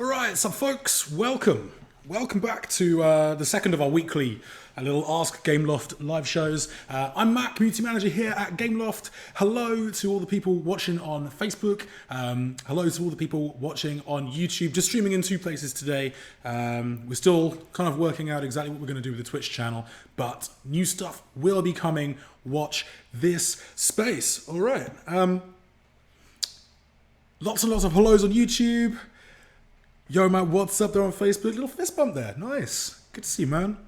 All right, so folks, welcome back to the second of our weekly little Ask Gameloft live shows. I'm Matt, community manager here at Gameloft. Hello to all the people watching on Facebook. Hello to all the people watching on YouTube. Just streaming in two places today. We're still kind of working out exactly what we're going to do with the Twitch channel, but new stuff will be coming. Watch this space. All right. Lots and lots of hellos on YouTube. Yo, man, what's up there on Facebook? Little fist bump there. Nice. Good to see you, man.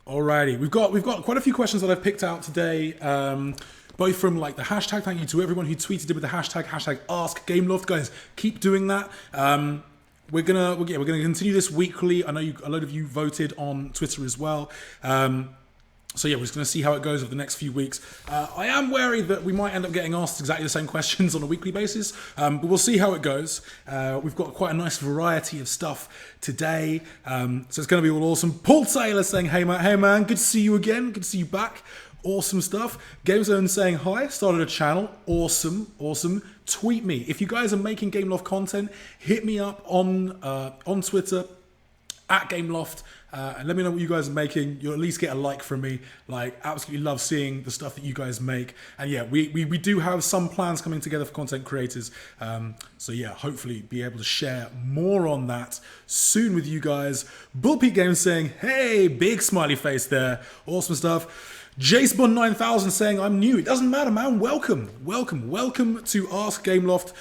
Alrighty, we've got quite a few questions that I've picked out today, both from like the hashtag. Thank you to everyone who tweeted it with the hashtag Ask Gameloft. Guys, keep doing that. We're gonna continue this weekly. I know a lot of you voted on Twitter as well. So yeah, we're just going to see how it goes over the next few weeks. I am wary that we might end up getting asked exactly the same questions on a weekly basis, but we'll see how it goes. We've got quite a nice variety of stuff today, so it's going to be all awesome. Paul Taylor saying, hey man, good to see you again, good to see you back. Awesome stuff. GameZone saying hi, started a channel. Awesome. Tweet me. If you guys are making Gameloft content, hit me up on Twitter, at Gameloft, and let me know what you guys are making. You'll at least get a like from me. Like, absolutely love seeing the stuff that you guys make. And yeah, we do have some plans coming together for content creators. So yeah, hopefully be able to share more on that soon with you guys. Bullpeak Games saying, hey, big smiley face there. Awesome stuff. Jacebon 9000 saying, I'm new. It doesn't matter, man. Welcome to Ask Gameloft,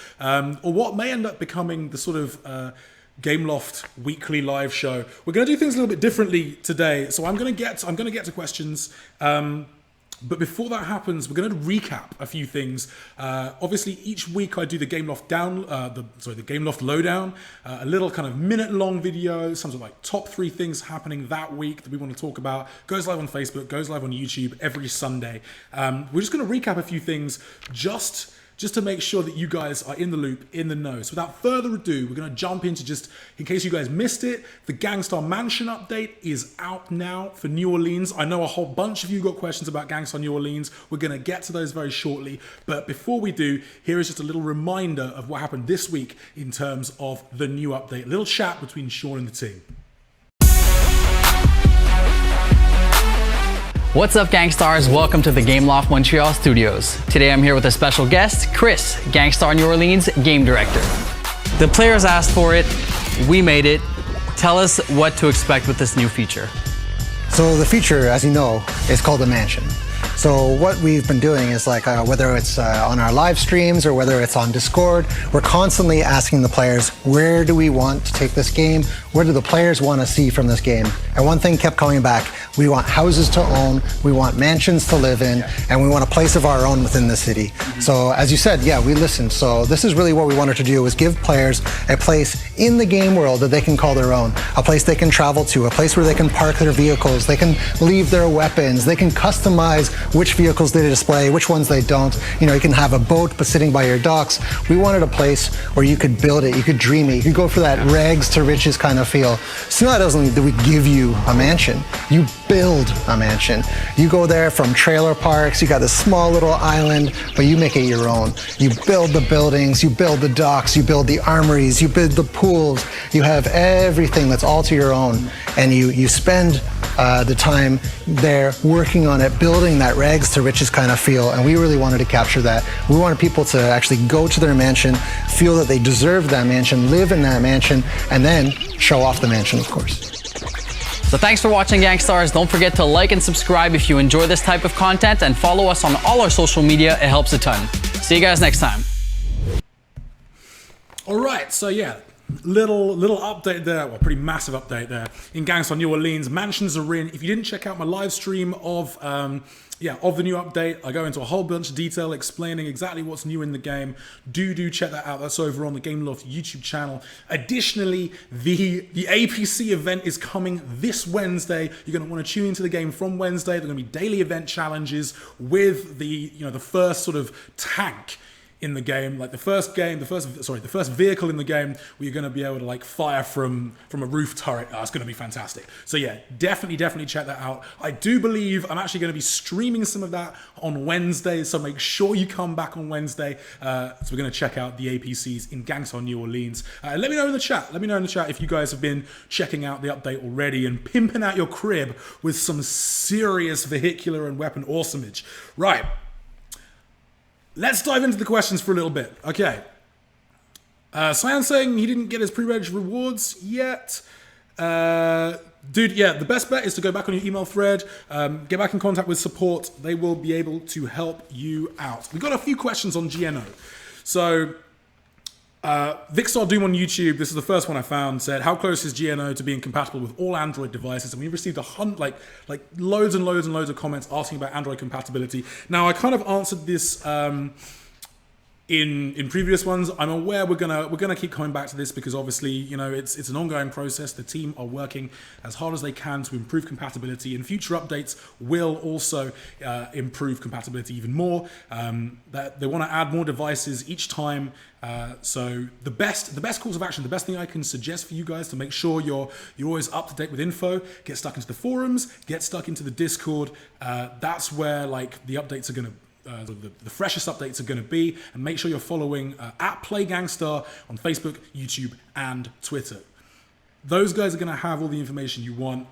or what may end up becoming the sort of Gameloft weekly live show. We're going to do things a little bit differently today, so I'm going to get to questions. But before that happens, we're going to recap a few things. Obviously, each week I do the Gameloft the Gameloft lowdown, a little kind of minute-long video, some sort of like top 3 things happening that week that we want to talk about. Goes live on Facebook, goes live on YouTube every Sunday. We're just going to recap a few things just to make sure that you guys are in the loop, in the know. So without further ado, we're going to jump into, just in case you guys missed it, the Gangstar Mansion update is out now for New Orleans. I know a whole bunch of you got questions about Gangstar New Orleans. We're going to get to those very shortly. But before we do, here is just a little reminder of what happened this week in terms of the new update. A little chat between Sean and the team. What's up, Gangstars? Welcome to the Gameloft Montreal studios. Today I'm here with a special guest, Chris, Gangstar New Orleans game director. The players asked for it, we made it. Tell us what to expect with this new feature. So the feature, as you know, is called the Mansion. So what we've been doing is like, whether it's on our live streams or whether it's on Discord, we're constantly asking the players, where do we want to take this game? What do the players want to see from this game? And one thing kept coming back, we want houses to own, we want mansions to live in, and we want a place of our own within the city. So as you said, yeah, we listened. So this is really what we wanted to do, is give players a place in the game world that they can call their own, a place they can travel to, a place where they can park their vehicles, they can leave their weapons, they can customize which vehicles they display, which ones they don't. You know, you can have a boat but sitting by your docks. We wanted a place where you could build it, you could dream it, you could go for that rags to riches kind of feel. So not only do we give you a mansion, you build a mansion. You go there from trailer parks, you got this small little island, but you make it your own. You build the buildings, you build the docks, you build the armories, you build the pools, you have everything that's all to your own, and you spend the time there working on it, building that rags to riches kind of feel, and we really wanted to capture that. We wanted people to actually go to their mansion, feel that they deserve that mansion, live in that mansion, and then show off the mansion, of course. So thanks for watching, Gangstars. Don't forget to like and subscribe if you enjoy this type of content, and follow us on all our social media. It helps a ton. See you guys next time. All right, so yeah, little update there, well, pretty massive update there in Gangstar New Orleans. Mansions are in. If you didn't check out my live stream of the new update, I go into a whole bunch of detail explaining exactly what's new in the game. Do check that out. That's over on the Gameloft YouTube channel. Additionally, the APC event is coming this Wednesday. You're going to want to tune into the game from Wednesday. There are going to be daily event challenges with the first sort of tank in the game, like the first vehicle in the game where you're going to be able to like fire from a roof turret. It's going to be fantastic. So yeah, definitely check that out. I do believe I'm actually going to be streaming some of that on Wednesday, so make sure you come back on Wednesday. So we're going to check out the APCs in Gangstar New Orleans. Let me know in the chat. Let me know in the chat if you guys have been checking out the update already and pimping out your crib with some serious vehicular and weapon awesomeage. Right. Let's dive into the questions for a little bit. Okay. Cyan saying he didn't get his pre-reg rewards yet. Dude, yeah, the best bet is to go back on your email thread, get back in contact with support. They will be able to help you out. We got a few questions on GNO. So, Vicstar Doom on YouTube, this is the first one I found, said, how close is GNO to being compatible with all Android devices? And we received loads and loads of comments asking about Android compatibility. Now, I kind of answered this in previous ones. I'm aware we're gonna keep coming back to this because obviously, you know, it's an ongoing process. The team are working as hard as they can to improve compatibility, and future updates will also improve compatibility even more. That they want to add more devices each time. So the best course of action, the best thing I can suggest for you guys to make sure you're always up to date with info, get stuck into the forums, get stuck into the Discord. That's where like the updates are gonna. The freshest updates are going to be, and make sure you're following at PlayGangstar on Facebook, YouTube, and Twitter. Those guys are going to have all the information you want.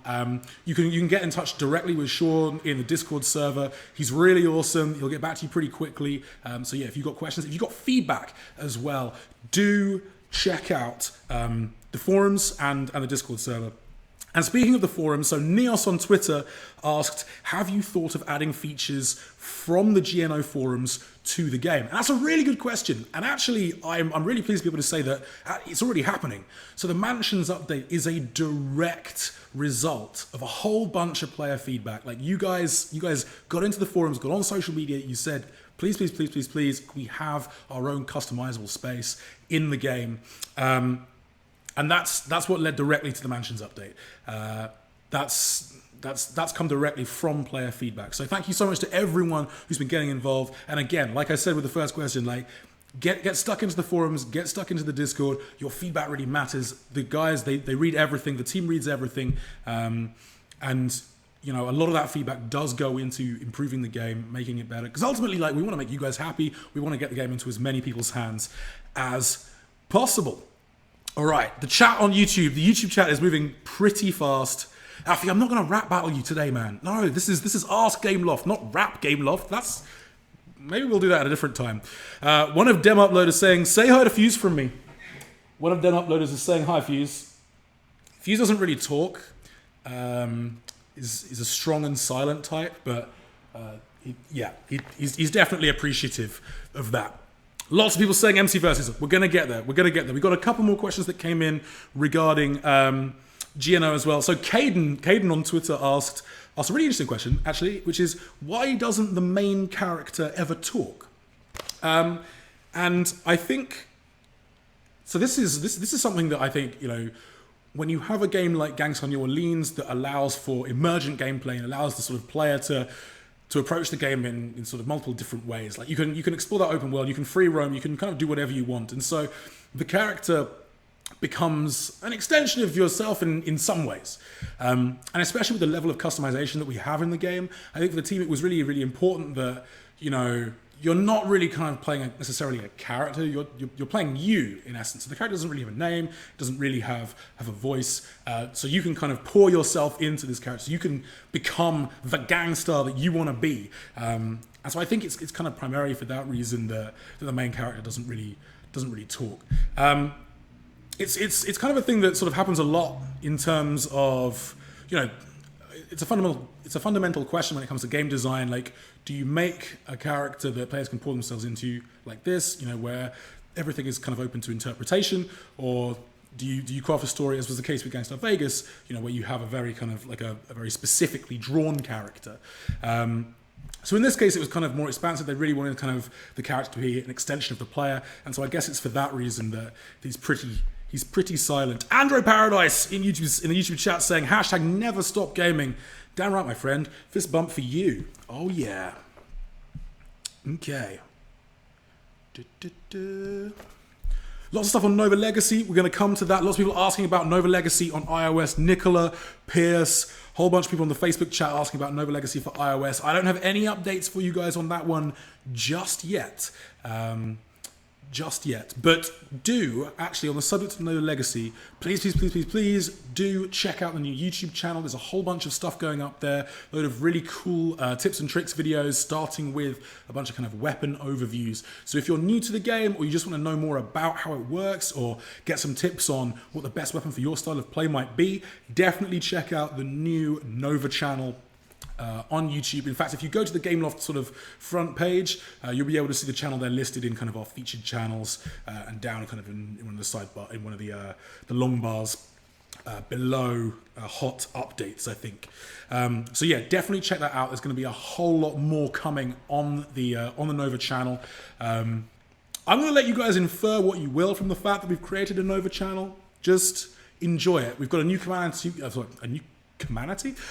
You can get in touch directly with Sean in the Discord server. He's really awesome. He'll get back to you pretty quickly. So yeah, if you've got questions, if you've got feedback as well, do check out the forums and the Discord server. And speaking of the forums, so Neos on Twitter asked, have you thought of adding features from the GNO forums to the game? And that's a really good question. And actually, I'm really pleased to be able to say that it's already happening. So the Mansions update is a direct result of a whole bunch of player feedback. Like you guys got into the forums, got on social media, you said, please, we have our own customizable space in the game. And that's what led directly to the Mansions update. That's come directly from player feedback. So thank you so much to everyone who's been getting involved. And again, like I said with the first question, like get stuck into the forums, get stuck into the Discord. Your feedback really matters. The guys, they read everything. The team reads everything. And you know, a lot of that feedback does go into improving the game, making it better. Because ultimately, like, we want to make you guys happy. We want to get the game into as many people's hands as possible. All right, the chat on YouTube. The YouTube chat is moving pretty fast. Alfie, I'm not going to rap battle you today, man. No, this is Ask Gameloft, not Rap Gameloft. Maybe we'll do that at a different time. One of Dem Uploaders saying, say hi to Fuse from me. One of Dem Uploaders is saying hi, Fuse. Fuse doesn't really talk. Is a strong and silent type, but he's definitely appreciative of that. Lots of people saying MC versus. We're going to get there. We've got a couple more questions that came in regarding GNO as well. So Caden on Twitter asked a really interesting question, actually, which is, why doesn't the main character ever talk? And I think, so this is something that I think, you know, when you have a game like Gangstar New Orleans that allows for emergent gameplay and allows the sort of player to approach the game in sort of multiple different ways. Like you can explore that open world, you can free roam, you can kind of do whatever you want. And so the character becomes an extension of yourself in some ways. And especially with the level of customization that we have in the game, I think for the team it was really, really important that, you know, you're not really kind of playing necessarily a character, you're playing you in essence. So the character doesn't really have a name, doesn't really have a voice, so you can kind of pour yourself into this character. So you can become the gangstar that you want to be. And so I think it's kind of primarily for that reason that the main character doesn't really talk. It's kind of a thing that sort of happens a lot in terms of, you know, it's a fundamental question when it comes to game design. Like, do you make a character that players can pour themselves into like this, you know, where everything is kind of open to interpretation, or do you craft a story, as was the case with Gangstar Vegas, you know, where you have a very kind of like a very specifically drawn character? So in this case, it was kind of more expansive. They really wanted kind of the character to be an extension of the player, and so I guess it's for that reason that he's pretty silent. Andro Paradise in the YouTube chat saying, hashtag never stop gaming. Damn right, my friend. Fist bump for you. Oh, yeah. Okay. Lots of stuff on Nova Legacy. We're going to come to that. Lots of people asking about Nova Legacy on iOS. Nicola, Pierce, whole bunch of people on the Facebook chat asking about Nova Legacy for iOS. I don't have any updates for you guys on that one just yet. But do, actually, on the subject of Nova Legacy, please do check out the new YouTube channel. There's a whole bunch of stuff going up there. A load of really cool tips and tricks videos, starting with a bunch of kind of weapon overviews. So if you're new to the game, or you just want to know more about how it works, or get some tips on what the best weapon for your style of play might be, definitely check out the new Nova channel on YouTube. In fact, if you go to the Gameloft sort of front page, you'll be able to see the channel there listed in kind of our featured channels, and down kind of in one of the sidebar, in one of the long bars below hot updates, I think. So yeah, definitely check that out. There's going to be a whole lot more coming on the Nova channel. I'm going to let you guys infer what you will from the fact that we've created a Nova channel. Just enjoy it. We've got a new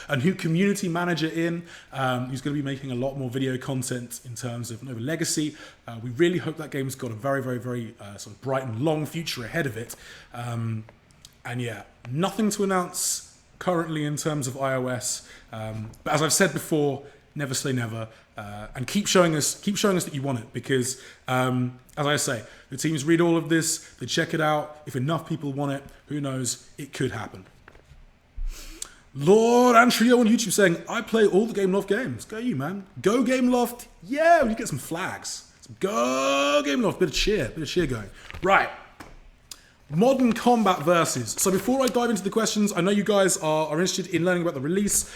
a new community manager in, who's going to be making a lot more video content in terms of Nova Legacy. We really hope that game's got a very sort of bright and long future ahead of it. And yeah, nothing to announce currently in terms of iOS. But as I've said before, never say never, and keep showing us that you want it, because as I say, the teams read all of this, they check it out. If enough people want it, who knows, it could happen. Lord Antrio on YouTube saying, I play all the Gameloft games. Go you, man. Go Gameloft. Yeah, we get some flags. Go Gameloft. Bit of cheer going. Right. Modern Combat Versus. So before I dive into the questions, I know you guys are interested in learning about the release.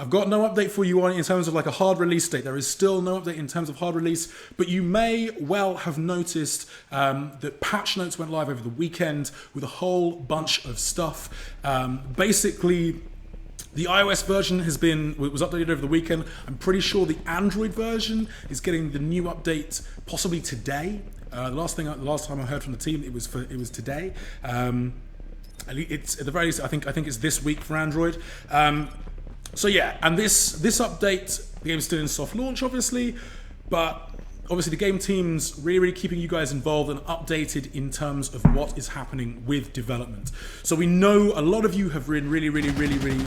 I've got no update for you on it in terms of like a hard release date. There is still no update in terms of hard release, but you may well have noticed that patch notes went live over the weekend with a whole bunch of stuff. Basically, the iOS version was updated over the weekend. I'm pretty sure the Android version is getting the new update possibly today. The last time I heard from the team, it was today. It's at the very least, I think it's this week for Android. So yeah, and this update, the game's still in soft launch, obviously, but obviously the game team's really keeping you guys involved and updated in terms of what is happening with development. So we know a lot of you have been really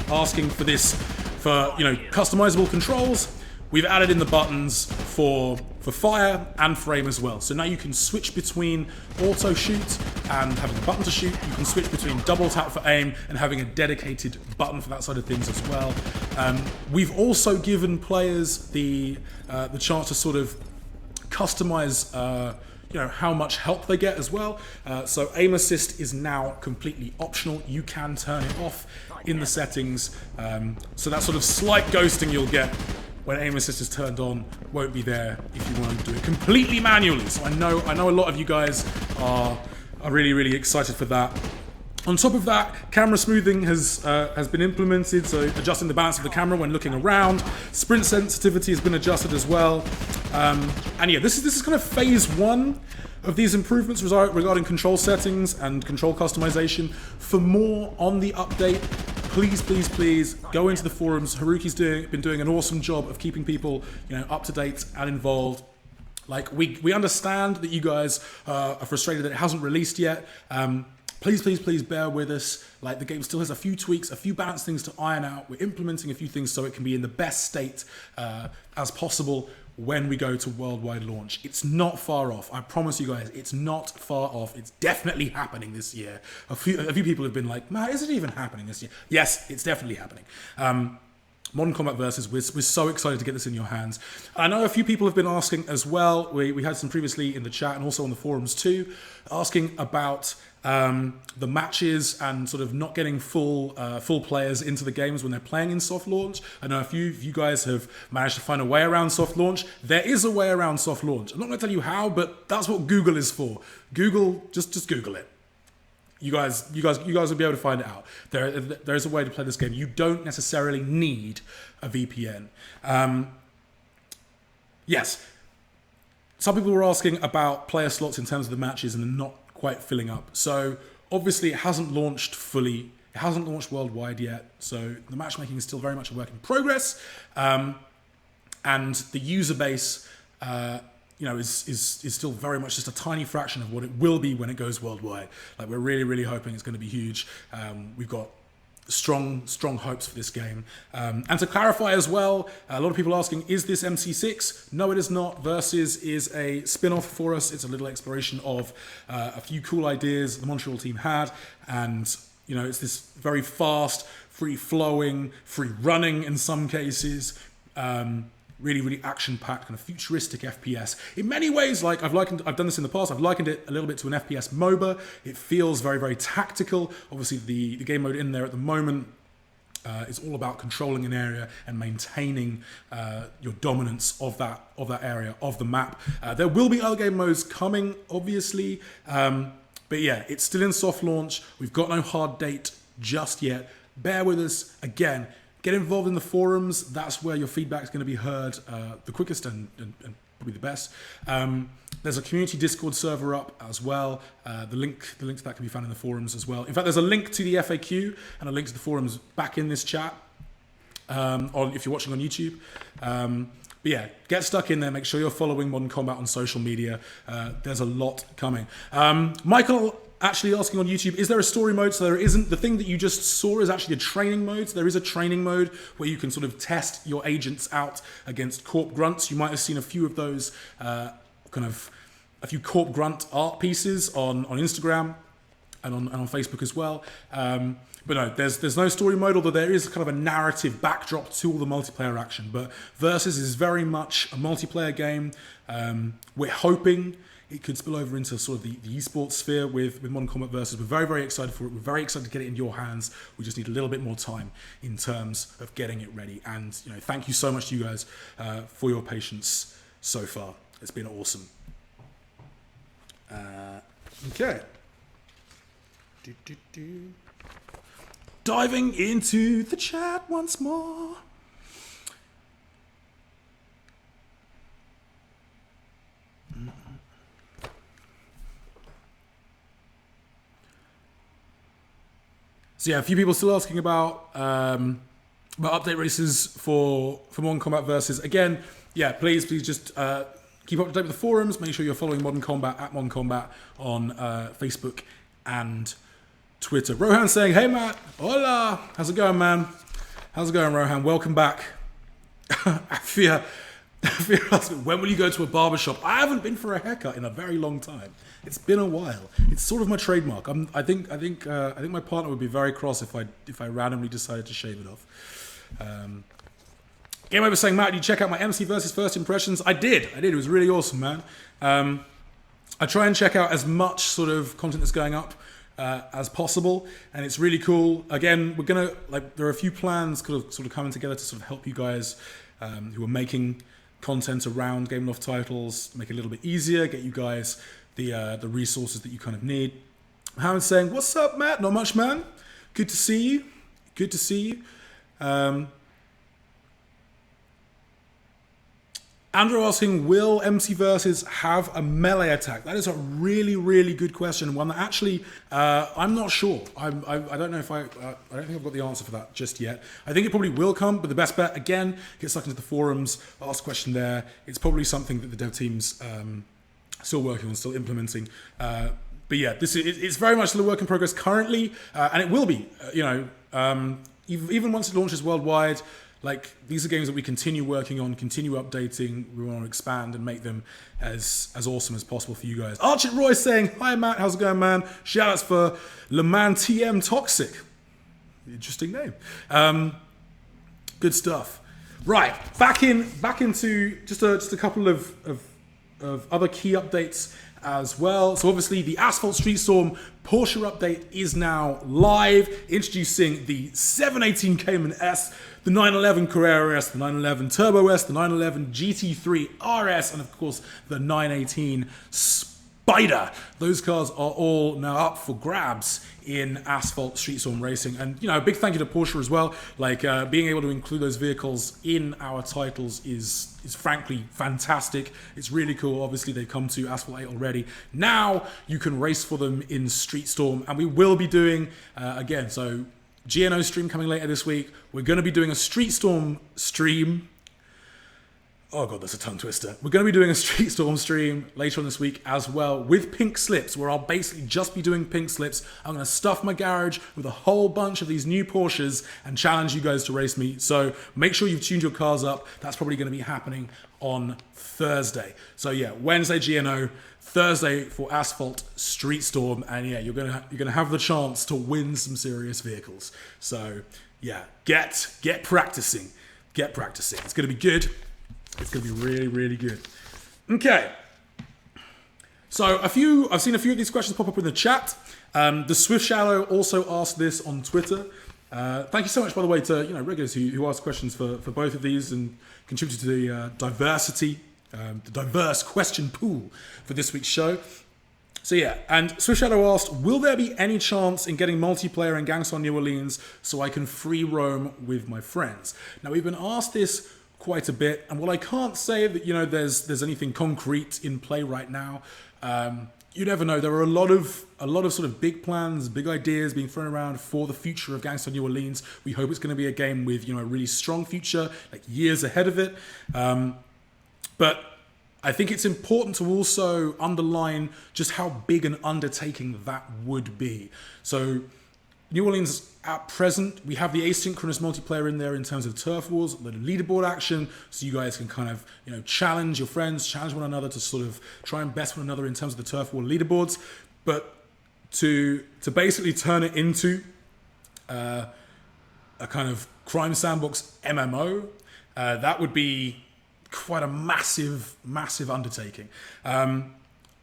asking for this, for customizable controls. We've added in the buttons for fire and for aim as well. So now you can switch between auto shoot and having a button to shoot. You can switch between double tap for aim and having a dedicated button for that side of things as well. We've also given players the chance to sort of customize how much help they get as well. So aim assist is now completely optional. You can turn it off in the settings. So that sort of slight ghosting you'll get when aim assist is turned on won't be there if you want to do it completely manually. So I know a lot of you guys are really excited for that. On top of that, camera smoothing has been implemented, so adjusting the balance of the camera when looking around. Sprint sensitivity has been adjusted as well. And yeah, this is kind of phase one of these improvements regarding control settings and control customization. For more on the update, please go into the forums. Haruki's been doing an awesome job of keeping people up to date and involved. Like we understand that you guys are frustrated that it hasn't released yet. Please bear with us. Like, the game still has a few tweaks, a few balance things to iron out. We're implementing a few things so it can be in the best state as possible when we go to worldwide launch. It's not far off. I promise you guys, it's not far off. It's definitely happening this year. A few people have been like, man, is it even happening this year? Yes, it's definitely happening. Modern Combat Versus, we're so excited to get this in your hands. I know a few people have been asking as well. We had some previously in the chat and also on the forums too, asking about the matches and sort of not getting full players into the games when they're playing in soft launch. I know a few of you guys have managed to find a way around soft launch. There is a way around soft launch. I'm not going to tell you how, but that's what Google is for. Google, just Google it. You guys will be able to find it out. There is a way to play this game. You don't necessarily need a VPN. Yes, some people were asking about player slots in terms of the matches and not quite filling up. So obviously it hasn't launched fully. It hasn't launched worldwide yet. So the matchmaking is still very much a work in progress. And the user base, is still very much just a tiny fraction of what it will be when it goes worldwide. Like, we're really, really hoping it's going to be huge. We've got strong hopes for this game. And to clarify as well, a lot of people asking, is this MC6? No, it is not. Versus is a spin-off for us. It's a little exploration of a few cool ideas the Montreal team had, and it's this very fast, free-flowing, free-running in some cases, really, really action-packed, kind of futuristic FPS. In many ways, like I've done this in the past, I've likened it a little bit to an FPS MOBA. It feels very, very tactical. Obviously, the game mode in there at the moment is all about controlling an area and maintaining your dominance of that area, of the map. There will be other game modes coming, obviously, but yeah, it's still in soft launch. We've got no hard date just yet. Bear with us. Again, get involved in the forums. That's where your feedback is going to be heard the quickest and probably the best. There's a community Discord server up as well. The link to that can be found in the forums as well. In fact, there's a link to the FAQ and a link to the forums back in this chat if you're watching on YouTube. But yeah, get stuck in there. Make sure you're following Modern Combat on social media. There's a lot coming. Michael actually asking on YouTube, is there a story mode? So there isn't. The thing that you just saw is actually a training mode. So there is a training mode where you can sort of test your agents out against Corp Grunts. You might have seen a few of those, a few Corp Grunt art pieces on Instagram and on Facebook as well. But no, there's no story mode, although there is kind of a narrative backdrop to all the multiplayer action. But Versus is very much a multiplayer game. We're hoping it could spill over into sort of the esports sphere with Modern Combat Versus. We're very, very excited for it. We're very excited to get it in your hands. We just need a little bit more time in terms of getting it ready. And thank you so much to you guys for your patience so far. It's been awesome. Okay. Diving into the chat once more. So yeah, a few people still asking about update races for Modern Combat Versus. Again, yeah, please just keep up to date with the forums. Make sure you're following Modern Combat at Modern Combat on Facebook and Twitter. Rohan saying, hey Matt, hola, how's it going, man? How's it going, Rohan? Welcome back. Afia asked me, when will you go to a barbershop? I haven't been for a haircut in a very long time. It's been a while. It's sort of my trademark. I think my partner would be very cross if I randomly decided to shave it off. Game Over saying, Matt, did you check out my MC Versus first impressions? I did. It was really awesome, man. I try and check out as much sort of content that's going up as possible, and it's really cool. Again, we're gonna there are a few plans sort of coming together to sort of help you guys who are making content around Gameloft titles, make it a little bit easier, get you guys the resources that you kind of need. Howard's saying, what's up, Matt? Not much, man. Good to see you. Andrew asking, will MC Versus have a melee attack? That is a really, really good question. One that actually, I'm not sure. I don't know if I don't think I've got the answer for that just yet. I think it probably will come, but the best bet, again, get stuck into the forums, ask a question there. It's probably something that the dev team's still working on, still implementing. But yeah, it's very much still a work in progress currently, and it will be, even once it launches worldwide. These are games that we continue working on, continue updating. We want to expand and make them as awesome as possible for you guys. Archit Roy saying, hi Matt, how's it going, man? Shoutouts for Le Mans TM Toxic. Interesting name. Good stuff. Right, back into just a couple of other key updates as well. So obviously the Asphalt Street Storm Porsche update is now live, introducing the 718 Cayman S, the 911 Carrera S, the 911 Turbo S, the 911 GT3 RS, and of course the 918 Spider. Those cars are all now up for grabs in Asphalt Street Storm Racing, and a big thank you to Porsche as well. Being able to include those vehicles in our titles is frankly fantastic. It's really cool. Obviously they've come to Asphalt 8 already. Now you can race for them in Street Storm, and we will be doing again, so GNO stream coming later this week. We're going to be doing a Street Storm stream. Oh god, that's a tongue twister. We're going to be doing a Street Storm stream later on this week as well with pink slips, where I'll basically just be doing pink slips. I'm going to stuff my garage with a whole bunch of these new Porsches and challenge you guys to race me. So make sure you've tuned your cars up. That's probably going to be happening on Thursday. So yeah, Wednesday GNO, Thursday for Asphalt Street Storm, and yeah, you're gonna have the chance to win some serious vehicles. So yeah, get practicing. Get practicing. It's going to be good. It's going to be really, really good. Okay. So I've seen a few of these questions pop up in the chat. The Swift Shallow also asked this on Twitter. Thank you so much, by the way, to regulars who asked questions for both of these and contributed to the diversity, the diverse question pool for this week's show. So yeah, and Swift Shadow asked, will there be any chance in getting multiplayer in Gangstar New Orleans so I can free roam with my friends? Now, we've been asked this quite a bit, and while I can't say that there's anything concrete in play right now, you never know. There are a lot of sort of big plans, big ideas being thrown around for the future of Gangstar New Orleans. We hope it's going to be a game with a really strong future, like years ahead of it. But I think it's important to also underline just how big an undertaking that would be. So New Orleans at present, we have the asynchronous multiplayer in there in terms of turf wars, the leaderboard action, so you guys can kind of challenge your friends, challenge one another to sort of try and best one another in terms of the turf war leaderboards. But to basically turn it into a kind of crime sandbox MMO, that would be quite a massive undertaking.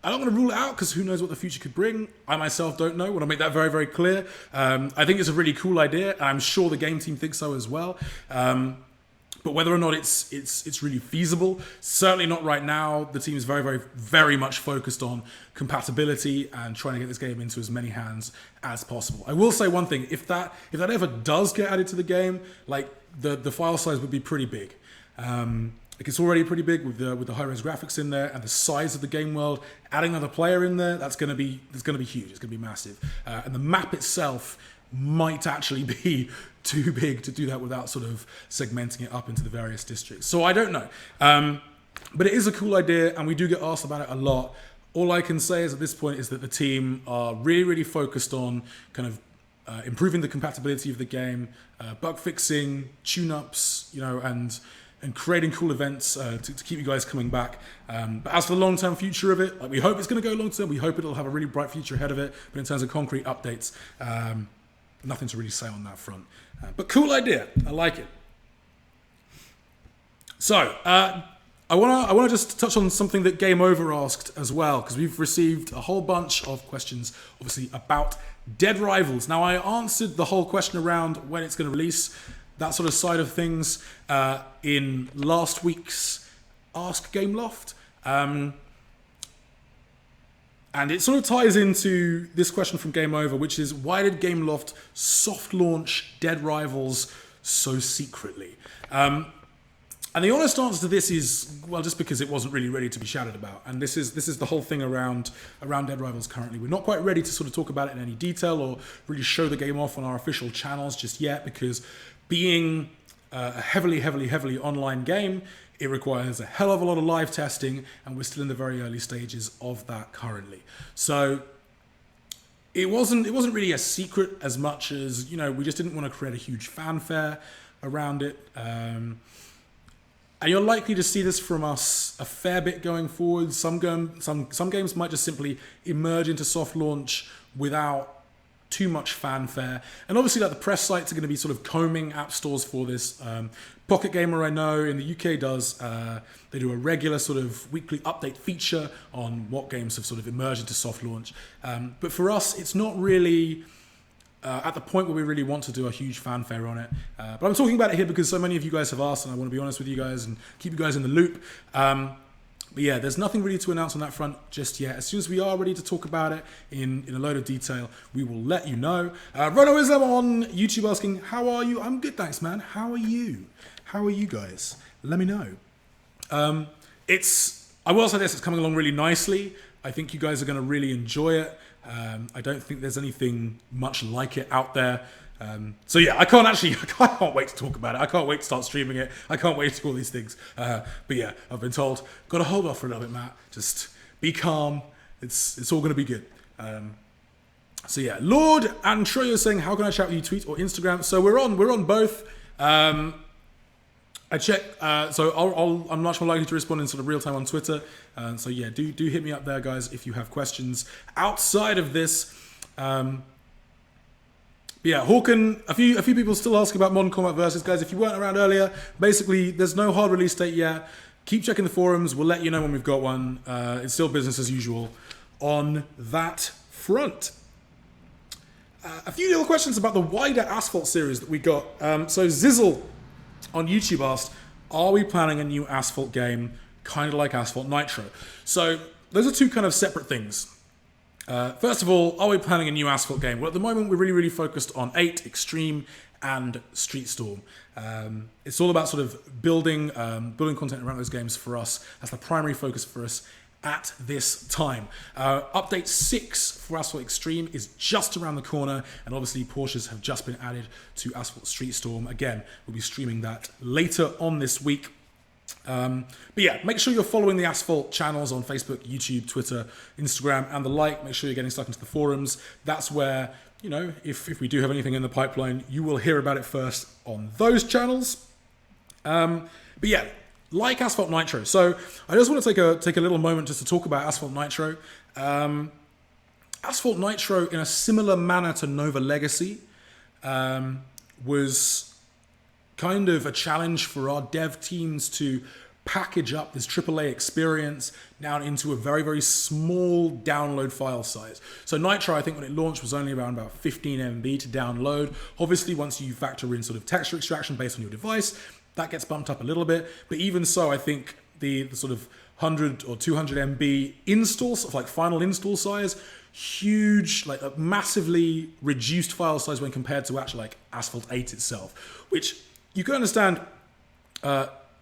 I don't want to rule it out because who knows what the future could bring. I myself don't know. I want to make that very, very clear. I think it's a really cool idea. I'm sure the game team thinks so as well. But whether or not it's really feasible, certainly not right now. The team is very, very, very much focused on compatibility and trying to get this game into as many hands as possible. I will say one thing: if that ever does get added to the game, like the file size would be pretty big. Like it's already pretty big with the high-res graphics in there and the size of the game world. Adding another player in there, it's going to be huge. It's going to be massive. And the map itself might actually be too big to do that without sort of segmenting it up into the various districts. So I don't know. But it is a cool idea, and we do get asked about it a lot. All I can say is at this point is that the team are really, really focused on kind of improving the compatibility of the game, bug fixing, tune-ups, and creating cool events to keep you guys coming back. But as for the long-term future of it, we hope it's going to go long-term. We hope it'll have a really bright future ahead of it. But in terms of concrete updates, nothing to really say on that front. But cool idea. I like it. So I want to just touch on something that Game Over asked as well, because we've received a whole bunch of questions, obviously, about Dead Rivals. Now, I answered the whole question around when it's going to release, that sort of side of things, in last week's Ask Gameloft. And it sort of ties into this question from Game Over, which is, why did Gameloft soft launch Dead Rivals so secretly? And the honest answer to this is, well, just because it wasn't really ready to be shouted about. And this is the whole thing around Dead Rivals currently. We're not quite ready to sort of talk about it in any detail or really show the game off on our official channels just yet, because being a heavily online game, it requires a hell of a lot of live testing, and we're still in the very early stages of that currently. So it wasn't really a secret as much as, we just didn't want to create a huge fanfare around it. And you're likely to see this from us a fair bit going forward. Some games might just simply emerge into soft launch without too much fanfare, and obviously the press sites are going to be sort of combing app stores for this. Pocket Gamer, I know in the UK does, they do a regular sort of weekly update feature on what games have sort of emerged into soft launch. But for us, it's not really at the point where we really want to do a huge fanfare on it. But I'm talking about it here because so many of you guys have asked, and I want to be honest with you guys and keep you guys in the loop. But yeah, there's nothing really to announce on that front just yet. As soon as we are ready to talk about it in a load of detail, we will let you know. Rono Islam on YouTube asking, how are you? I'm good, thanks, man. How are you? How are you guys? Let me know. I will say this, it's coming along really nicely. I think you guys are going to really enjoy it. I don't think there's anything much like it out there. So yeah, I can't wait to talk about it. I can't wait to start streaming it. I can't wait to do all these things. But yeah, I've been told, got to hold off for a little bit, Matt. Just be calm. It's all going to be good. So yeah, Lord and Troy is saying, how can I chat with you, tweet or Instagram? So we're on both. I check, so I'm much more likely to respond in sort of real time on Twitter. So yeah, do hit me up there, guys, if you have questions outside of this. Yeah, Hawken, a few people still ask about Modern Combat Versus, guys. If you weren't around earlier, basically there's no hard release date yet. Keep checking the forums. We'll let you know when we've got one. It's still business as usual on that front. A few little questions about the wider Asphalt series that we got. So Zizzle on YouTube asked, are we planning a new Asphalt game kind of like Asphalt Nitro? So those are two kind of separate things. First of all, are we planning a new Asphalt game? Well, at the moment, we're really focused on 8, Extreme, and Street Storm. It's all about sort of building content around those games for us. That's the primary focus for us at this time. Update 6 for Asphalt Extreme is just around the corner, and obviously Porsches have just been added to Asphalt Street Storm. Again, we'll be streaming that later on this week. But yeah, make sure you're following the Asphalt channels on Facebook, YouTube, Twitter, Instagram, and the like. Make sure you're getting stuck into the forums. That's where, you know, if we do have anything in the pipeline, you will hear about it first on those channels. But yeah, like Asphalt Nitro. So I just want to take a little moment just to talk about Asphalt Nitro. Asphalt Nitro, in a similar manner to Nova Legacy, was kind of a challenge for our dev teams to package up this AAA experience down into a very small download file size. So Nitro, I think when it launched, was only around about 15 MB to download. Obviously, once you factor in sort of texture extraction based on your device, that gets bumped up a little bit. But even so, I think the sort of 100 or 200 MB install, sort of like final install size, huge, like a massively reduced file size when compared to actually like Asphalt 8 itself, which you can understand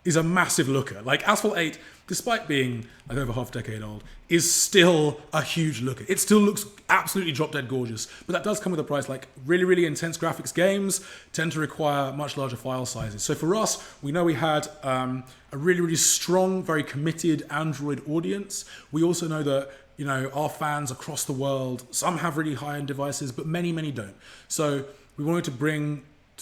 is a massive looker. Like Asphalt 8, despite being like over half a decade old, is still a huge looker. It still looks absolutely drop dead gorgeous, but that does come with a price. Like really intense graphics games tend to require much larger file sizes. So for us, we know we had a really strong, very committed Android audience. We also know that, you know, our fans across the world, some have really high-end devices, but many don't. So we wanted to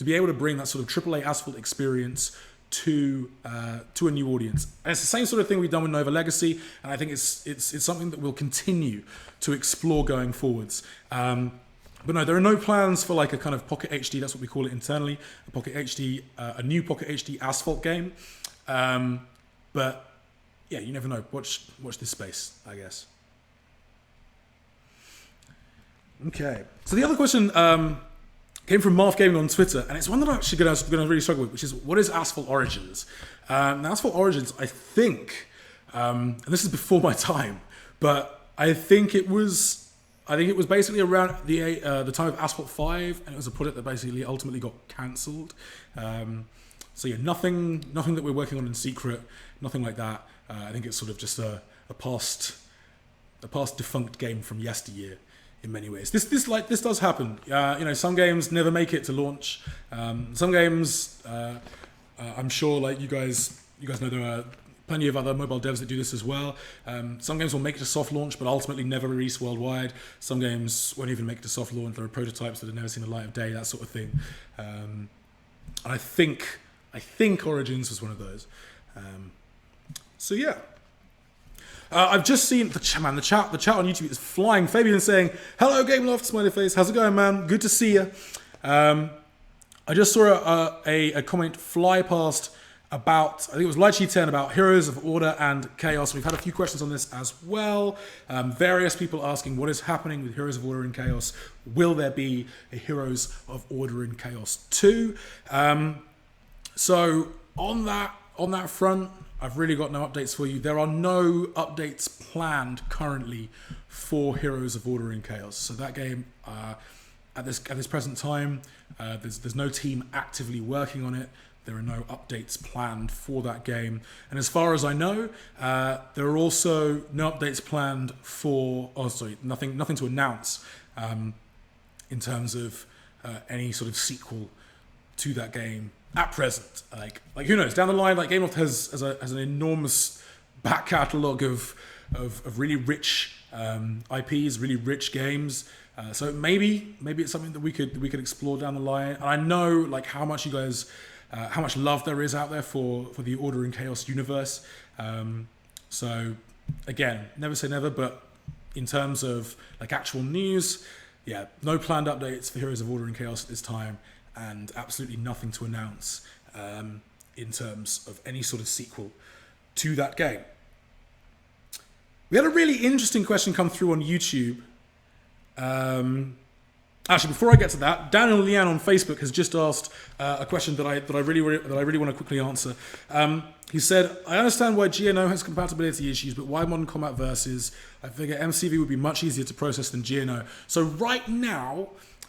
be able to bring that sort of AAA Asphalt experience to a new audience. And it's the same sort of thing we've done with Nova Legacy, and I think it's something that we'll continue to explore going forwards. But no, there are no plans for like a kind of Pocket HD, that's what we call it internally, a Pocket HD, a new Pocket HD Asphalt game. But yeah, you never know. Watch this space, I guess. Okay. So the other question came from Marv Gaming on Twitter, and it's one that I'm actually going to really struggle with, which is, what is Asphalt Origins? Now, Asphalt Origins, I think, and this is before my time, but I think it was basically around the time of Asphalt 5, and it was a project that basically ultimately got cancelled. So yeah, nothing that we're working on in secret, nothing like that. I think it's sort of just a past defunct game from yesteryear. In many ways, this does happen. You know, some games never make it to launch. Some games, I'm sure, like you guys know, there are plenty of other mobile devs that do this as well. Some games will make it to soft launch, but ultimately never release worldwide. Some games won't even make it to soft launch. There are prototypes that have never seen the light of day, that sort of thing. And I think Origins was one of those. So yeah. I've just seen the chat on YouTube is flying. Fabian saying, hello Gameloft, smiley face. How's it going, man? Good to see you. I just saw a comment fly past about, I think it was Lychee 10, about Heroes of Order and Chaos. We've had a few questions on this as well. Various people asking what is happening with Heroes of Order and Chaos. Will there be a Heroes of Order and Chaos 2? So on that front, I've really got no updates for you. There are no updates planned currently for Heroes of Order and Chaos. So that game, at this present time, there's no team actively working on it. There are no updates planned for that game. And as far as I know, there are also no updates planned for, nothing to announce in terms of any sort of sequel to that game at present. Like who knows? Down the line, like Gameloft has an enormous back catalogue of really rich IPs, really rich games. So maybe it's something that we could explore down the line. And I know like how much you guys, how much love there is out there for the Order and Chaos universe. So again, never say never, but in terms of like actual news, yeah, no planned updates for Heroes of Order and Chaos at this time, and absolutely nothing to announce in terms of any sort of sequel to that game. We had a really interesting question come through on YouTube. Actually, before I get to that, Daniel Lian on Facebook has just asked a question that I really want to quickly answer. He said, "I understand why GNO has compatibility issues, but why Modern Combat Versus? I figure MCV would be much easier to process than GNO. So right now,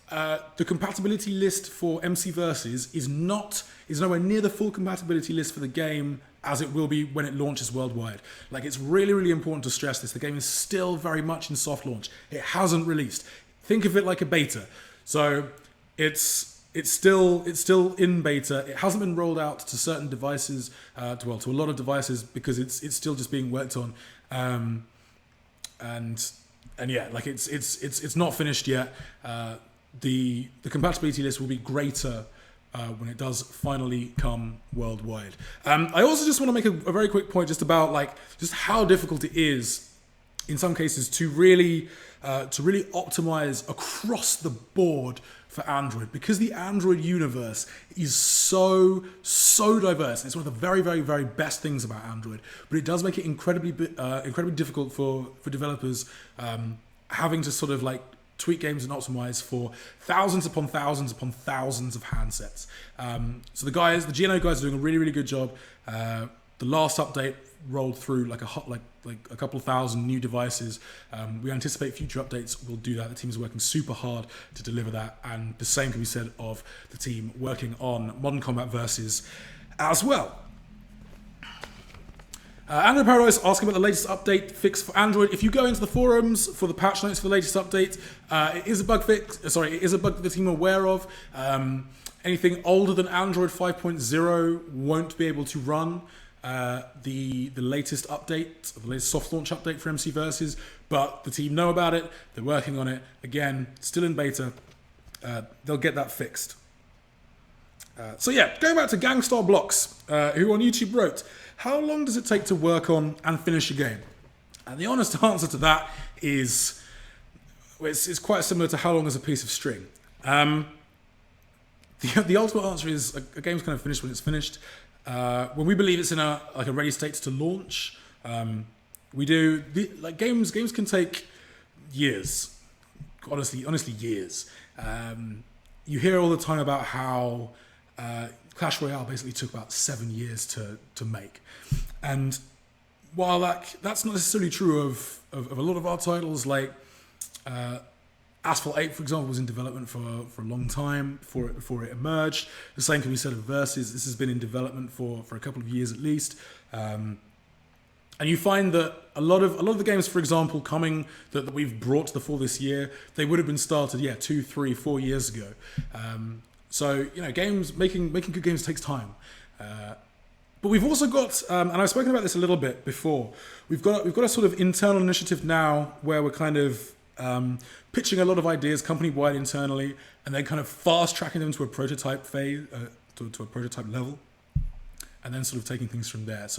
the compatibility list for MC Versus is nowhere near the full compatibility list for the game as it will be when it launches worldwide. Like, it's really, really important to stress this. The game is still very much in soft launch. It hasn't released. Think of it like a beta. So it's still in beta. It hasn't been rolled out to certain devices, to a lot of devices, because it's still just being worked on. And yeah, like it's not finished yet. The compatibility list will be greater when it does finally come worldwide. I also just want to make a very quick point just about like just how difficult it is in some cases to really optimize across the board for Android, because the Android universe is so diverse. It's one of the very, very, very best things about Android, but it does make it incredibly difficult for developers having to sort of like tweak games and optimize for thousands upon thousands upon thousands of handsets. So the GNO guys are doing a really, really good job. The last update rolled through like a couple of thousand new devices. We anticipate future updates will do that. The team is working super hard to deliver that, and the same can be said of the team working on Modern Combat Versus as well. Android Paradise asking about the latest update fix for Android. If you go into the forums for the patch notes for the latest update, it is a bug fix. Sorry, it is a bug that the team are aware of. Anything older than Android 5.0 won't be able to run the latest update, the latest soft launch update for MC Versus, but the team know about it. They're working on it. Again, still in beta. They'll get that fixed. So yeah, going back to Gangstar Blocks, who on YouTube wrote, "How long does it take to work on and finish a game?" And the honest answer to that is, it's quite similar to how long is a piece of string. The ultimate answer is a game's kind of finished when it's finished. When we believe it's in a ready state to launch, games can take years. Honestly, years. You hear all the time about how Clash Royale basically took about 7 years to make, and while that's not necessarily true of a lot of our titles, like Asphalt 8, for example, was in development for a long time before it emerged. The same can be said of Versus. This has been in development for a couple of years at least. And you find that a lot of the games, for example, that we've brought to the fore this year, they would have been started 2, 3, 4 years ago. So making good games takes time. But we've also got, and I've spoken about this a little bit before. We've got a sort of internal initiative now where we're kind of pitching a lot of ideas company-wide internally, and then kind of fast-tracking them to a prototype phase, to a prototype level, and then sort of taking things from there.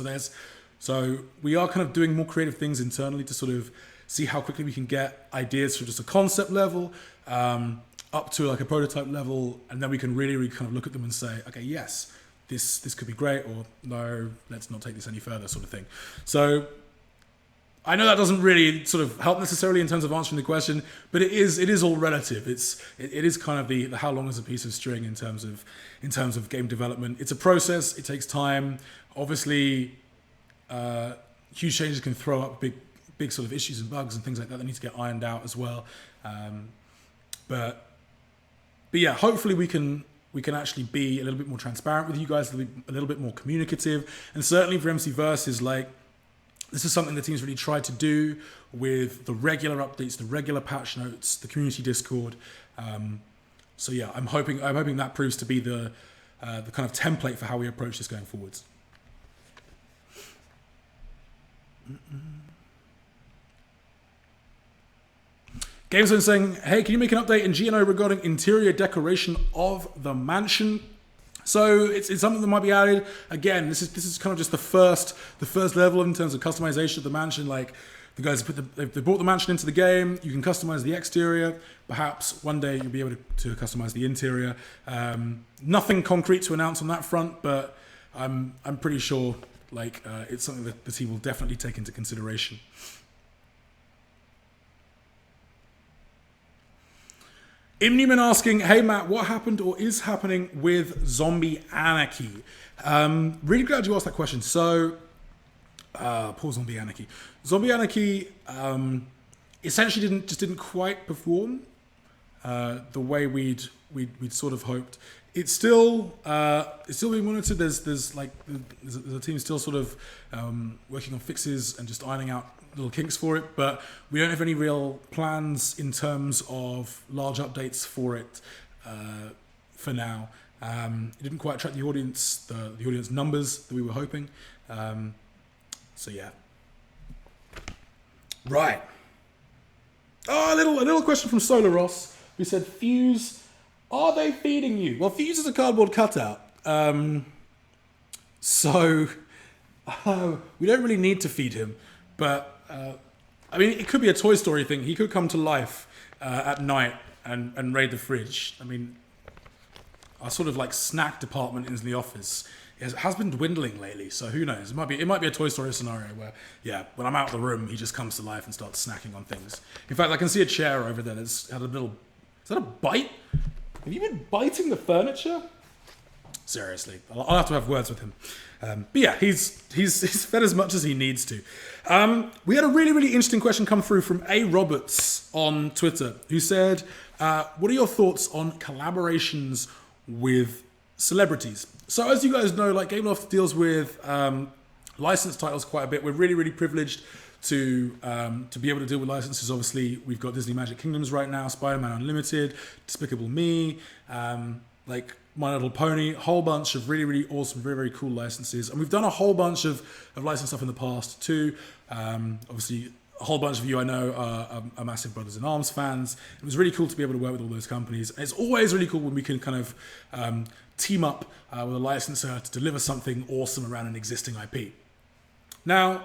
So we are kind of doing more creative things internally to sort of see how quickly we can get ideas from just a concept level up to like a prototype level, and then we can really kind of look at them and say, okay, yes, this could be great, or no, let's not take this any further, sort of thing. So I know that doesn't really sort of help necessarily in terms of answering the question, but it is all relative. It is kind of the how long is a piece of string in terms of game development. It's a process. It takes time. Obviously, huge changes can throw up big sort of issues and bugs and things like that need to get ironed out as well. But yeah, hopefully we can actually be a little bit more transparent with you guys, a little bit more communicative, and certainly for MC Versus, like, this is something the team's really tried to do with the regular updates, the regular patch notes, the community Discord. So yeah, I'm hoping that proves to be the kind of template for how we approach this going forwards. GameZone saying, hey, can you make an update in GNO regarding interior decoration of the mansion? So it's something that might be added. Again, this is kind of just the first level in terms of customization of the mansion. Like the guys they brought the mansion into the game. You can customize the exterior. Perhaps one day you'll be able to customize the interior. Nothing concrete to announce on that front, but I'm pretty sure like it's something that the team will definitely take into consideration. Im Newman asking, hey Matt, what happened or is happening with Zombie Anarchy? Really glad you asked that question. So, poor Zombie Anarchy. Zombie Anarchy essentially didn't quite perform the way we'd sort of hoped. It's still being monitored. There's a team still sort of working on fixes and just ironing out little kinks for it, but we don't have any real plans in terms of large updates for it for now. It didn't quite attract the audience, the audience numbers that we were hoping. So yeah. Right. Oh, a little question from Solar Ross, who said, Fuse, are they feeding you? Well, Fuse is a cardboard cutout. So we don't really need to feed him, but I mean, it could be a Toy Story thing. He could come to life at night and raid the fridge. I mean, our sort of like snack department in the office has been dwindling lately, so who knows? It might be a Toy Story scenario where, yeah, when I'm out of the room, he just comes to life and starts snacking on things. In fact, I can see a chair over there that's had a little... Is that a bite? Have you been biting the furniture? Seriously, I'll have to have words with him. But yeah, he's fed as much as he needs to. We had a really, really interesting question come through from A. Roberts on Twitter, who said, what are your thoughts on collaborations with celebrities? So as you guys know, like Gameloft deals with licensed titles quite a bit. We're really, really privileged to be able to deal with licenses. Obviously, we've got Disney Magic Kingdoms right now, Spider-Man Unlimited, Despicable Me, like My Little Pony, a whole bunch of really, really awesome, very, very cool licenses. And we've done a whole bunch of licensed stuff in the past too. Obviously, a whole bunch of you I know are massive Brothers in Arms fans. It was really cool to be able to work with all those companies. And it's always really cool when we can kind of team up with a licensor to deliver something awesome around an existing IP. Now,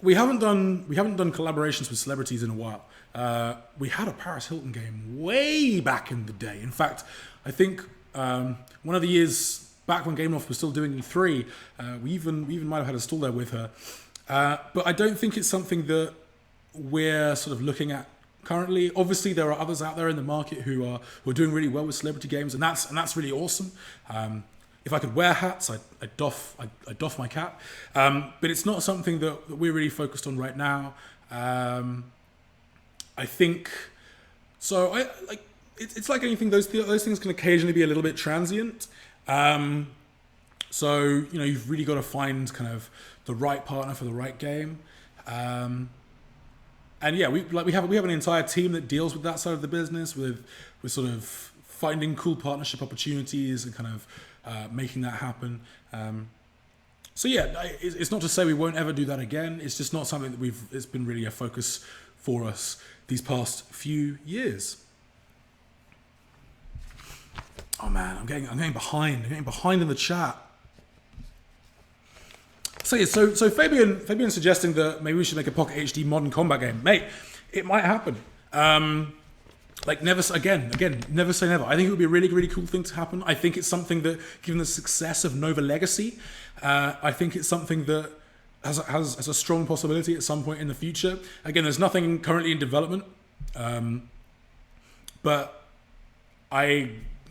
we haven't done collaborations with celebrities in a while. We had a Paris Hilton game way back in the day. In fact, I think one of the years back when Gameloft was still doing E3, we even might have had a stall there with her. But I don't think it's something that we're sort of looking at currently. Obviously, there are others out there in the market who are doing really well with celebrity games, and that's really awesome. If I could wear hats, I'd doff my cap. But it's not something that we're really focused on right now. I think so. It's like anything. Those things can occasionally be a little bit transient. So you've really got to find kind of the right partner for the right game. And yeah, we have an entire team that deals with that side of the business, with sort of finding cool partnership opportunities and kind of making that happen. So yeah, it's not to say we won't ever do that again. It's just not something that it's been really a focus for us these past few years. Oh man, I'm getting behind. I'm getting behind in the chat. So yeah, so Fabian suggesting that maybe we should make a Pocket HD modern combat game. Mate, it might happen. Never say never. I think it would be a really, really cool thing to happen. I think it's something that, given the success of Nova Legacy, I think it's something that has a strong possibility at some point in the future. Again, there's nothing currently in development, but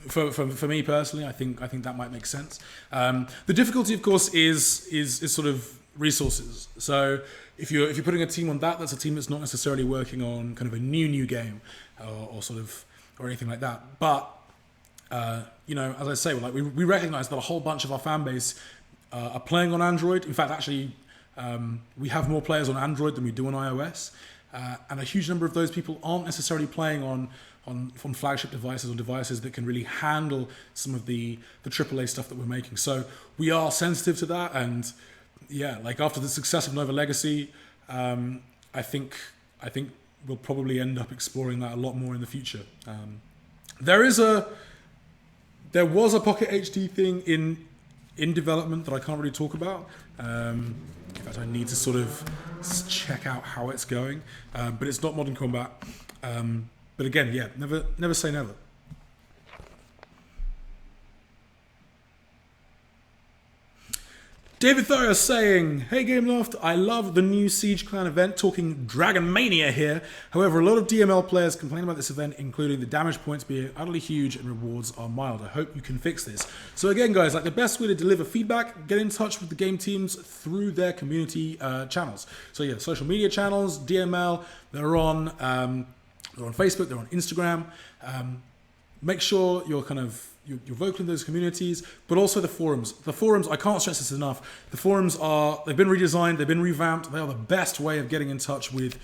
for me personally, I think that might make sense. The difficulty, of course, is sort of resources. So if you're putting a team on that's a team that's not necessarily working on kind of a new game or anything like that. But as I say, we recognize that a whole bunch of our fan base are playing on Android. In fact, actually, we have more players on Android than we do on iOS, and a huge number of those people aren't necessarily playing on on flagship devices or devices that can really handle some of the AAA stuff that we're making. So we are sensitive to that, and yeah, like after the success of Nova Legacy, I think we'll probably end up exploring that a lot more in the future. There was a Pocket HD thing in development that I can't really talk about. In fact, I need to sort of check out how it's going. But it's not Modern Combat. But again, yeah, never say never. David Thoreau saying, "Hey Gameloft, I love the new Siege Clan event, talking Dragon Mania here. However, a lot of DML players complain about this event, including the damage points being utterly huge and rewards are mild. I hope you can fix this." So again, guys, like the best way to deliver feedback, get in touch with the game teams through their community channels. So yeah, social media channels, DML, they're on Facebook, they're on Instagram. Make sure you're vocal in those communities, but also the forums. The forums, I can't stress this enough. The forums they've been redesigned, they've been revamped. They are the best way of getting in touch with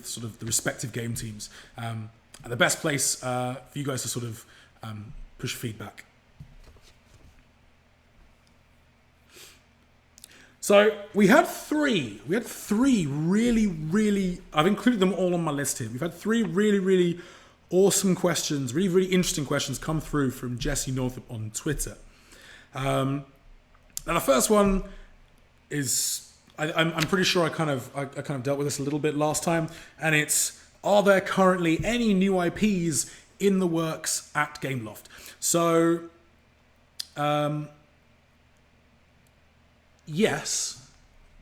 sort of the respective game teams, and the best place for you guys to sort of push feedback. So we had three really, I've included them all on my list here. We've had three really awesome questions, really interesting questions come through from Jesse Northup on Twitter. Now the first one is, I'm pretty sure I kind of dealt with this a little bit last time, and it's, are there currently any new IPs in the works at Gameloft? So yes,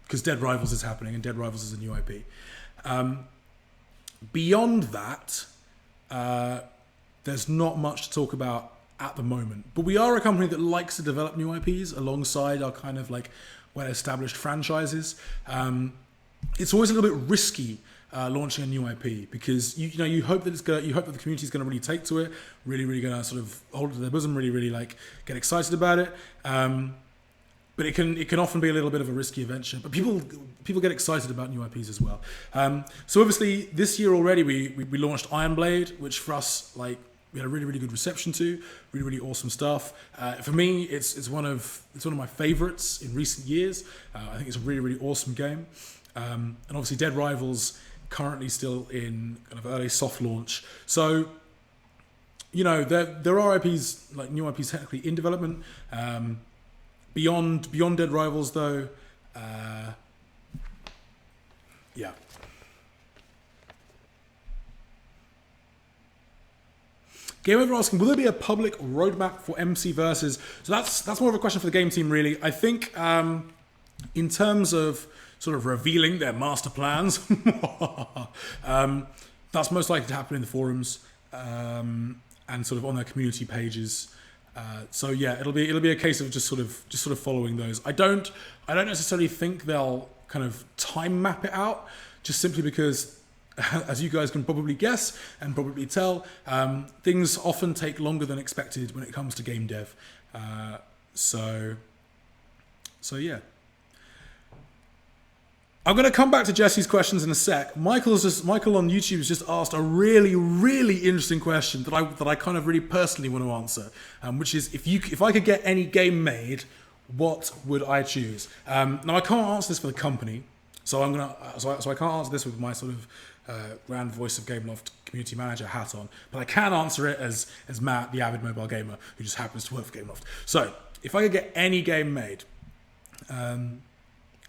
because Dead Rivals is happening, and Dead Rivals is a new IP. Beyond that, there's not much to talk about at the moment, but we are a company that likes to develop new IPs alongside our kind of like well-established franchises. It's always a little bit risky launching a new IP because you hope that the community is going to really take to it, really going to sort of hold it to their bosom, really like get excited about it. But it can often be a little bit of a risky venture. But people get excited about new IPs as well. So obviously this year already we launched Iron Blade, which for us we had a really good reception to, really awesome stuff. For me, it's one of my favorites in recent years. I think it's a really awesome game. And obviously Dead Rivals currently still in kind of early soft launch. So there are IPs, like new IPs technically in development. Beyond Dead Rivals, though, yeah. Game Over asking, will there be a public roadmap for MC Versus? So that's more of a question for the game team, really. I think in terms of sort of revealing their master plans, that's most likely to happen in the forums and sort of on their community pages. So yeah, it'll be a case of just sort of following those. I don't necessarily think they'll kind of time map it out, just simply because, as you guys can probably guess and probably tell, things often take longer than expected when it comes to game dev. So yeah. I'm going to come back to Jesse's questions in a sec. Michael on YouTube has just asked a really interesting question that I kind of really personally want to answer, which is if I could get any game made, what would I choose? Now I can't answer this for the company, so I can't answer this with my sort of grand voice of Gameloft community manager hat on, but I can answer it as Matt, the avid mobile gamer who just happens to work for Gameloft. So if I could get any game made.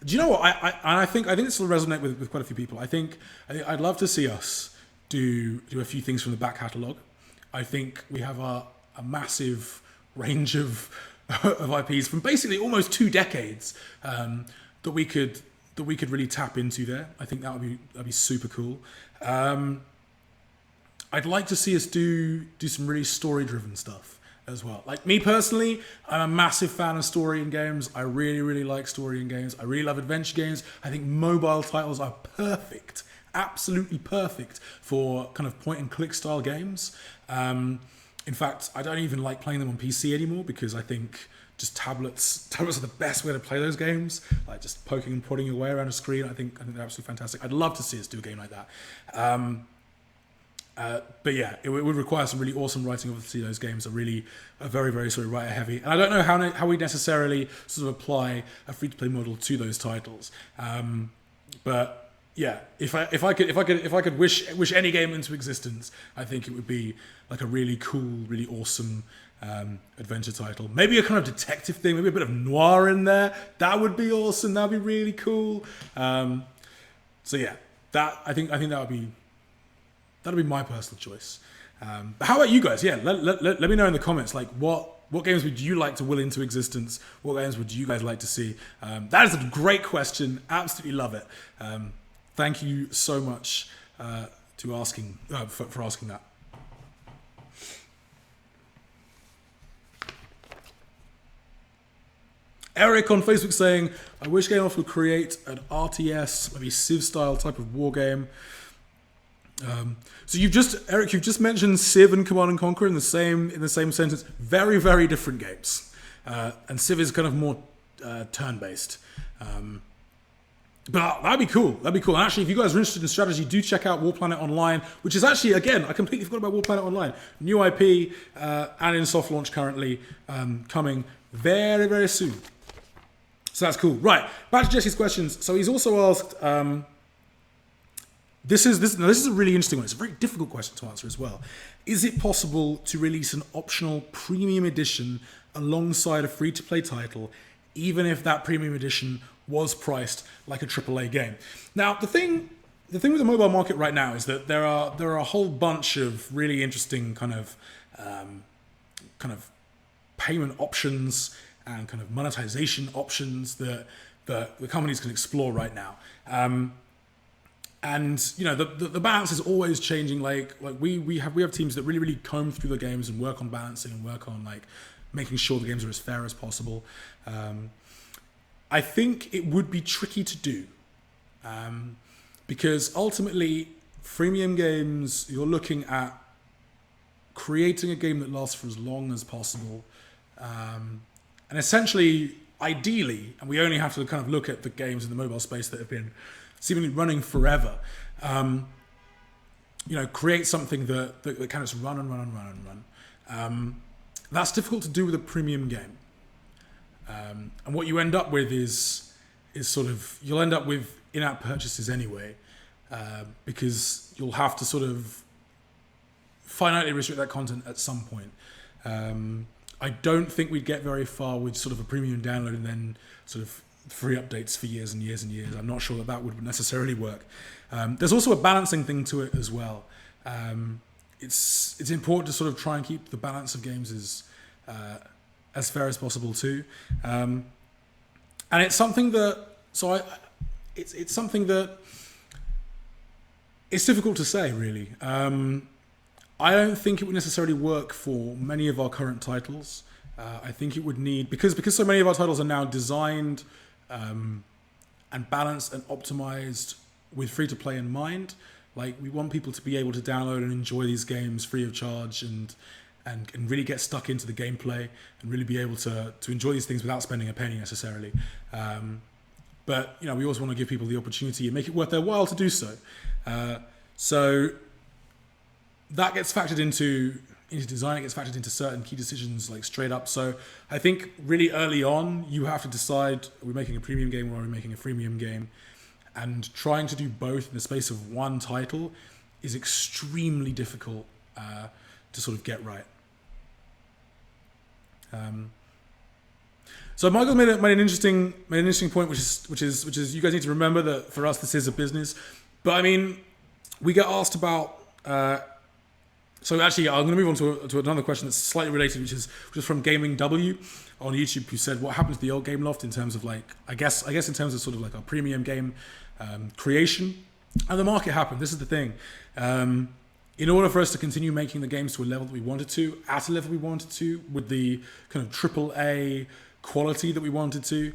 Do you know what? I think this will resonate with quite a few people. I'd love to see us do a few things from the back catalogue. I think we have a massive range of IPs from basically almost 2 decades that we could really tap into there. I think that'd be super cool. I'd like to see us do some really story-driven stuff as well. Like me personally, I'm a massive fan of story in games. I really like story in games. I really love adventure games. I think mobile titles are perfect, absolutely perfect for kind of point and click style games. In fact, I don't even like playing them on PC anymore because I think just tablets are the best way to play those games. Like just poking and prodding your way around a screen. I think they're absolutely fantastic. I'd love to see us do a game like that. But yeah, it would require some really awesome writing. Obviously, those games are very, very sort of writer heavy, and I don't know how we necessarily sort of apply a free to play model to those titles. But yeah, if I could wish any game into existence, I think it would be like a really cool, really awesome adventure title. Maybe a kind of detective thing, maybe a bit of noir in there. That would be awesome. That'd be really cool. So yeah, I think that'd be my personal choice. But how about you guys? Yeah, let me know in the comments, like what games would you like to will into existence? What games would you guys like to see? That is a great question. Absolutely love it. Thank you so much for asking that. Eric on Facebook saying, I wish Gameloft would create an RTS, maybe Civ style type of war game. So you've just mentioned Civ and Command and Conquer in the same sentence. Very, very different games. And Civ is kind of more turn-based. But that'd be cool. And actually, if you guys are interested in strategy, do check out War Planet Online, which is actually, again, I completely forgot about War Planet Online. New IP and in soft launch currently, coming very, very soon. So that's cool. Right, back to Jesse's questions. So he's also asked, this is a really interesting one. It's a very difficult question to answer as well. Is it possible to release an optional premium edition alongside a free-to-play title, even if that premium edition was priced like a AAA game? Now, the thing with the mobile market right now is that there are a whole bunch of really interesting kind of payment options and kind of monetization options that the companies can explore right now. And you know the balance is always changing. Like we have teams that really comb through the games and work on balancing and work on like making sure the games are as fair as possible. I think it would be tricky to do because ultimately freemium games, you're looking at creating a game that lasts for as long as possible, and essentially, ideally, and we only have to kind of look at the games in the mobile space that have been seemingly running forever, create something that can just run. That's difficult to do with a premium game. And what you end up with is sort of, you'll end up with in-app purchases anyway, because you'll have to sort of finitely restrict that content at some point. I don't think we'd get very far with sort of a premium download and then sort of free updates for years and years and years. I'm not sure that would necessarily work. There's also a balancing thing to it as well. It's important to sort of try and keep the balance of games as fair as possible too. And it's something that it's something that it's difficult to say really. I don't think it would necessarily work for many of our current titles. I think it would need, because so many of our titles are now designed and balanced and optimized with free-to-play in mind. Like, we want people to be able to download and enjoy these games free of charge and really get stuck into the gameplay and really be able to enjoy these things without spending a penny necessarily. But we always want to give people the opportunity and make it worth their while to do so. So that gets factored into design. It gets factored into certain key decisions, like straight up. So I think really early on, you have to decide: are we making a premium game or are we making a freemium game? And trying to do both in the space of one title is extremely difficult to sort of get right. So Michael made an interesting point, which is you guys need to remember that for us this is a business. But I mean, we get asked about. So actually, I'm going to move on to another question that's slightly related, which is from Gaming W on YouTube, who said, "What happened to the old Gameloft in terms of like, I guess in terms of sort of like our premium game creation?" And the market happened. This is the thing. In order for us to continue making the games to a level that we wanted to, at a level we wanted to, with the kind of AAA quality that we wanted to,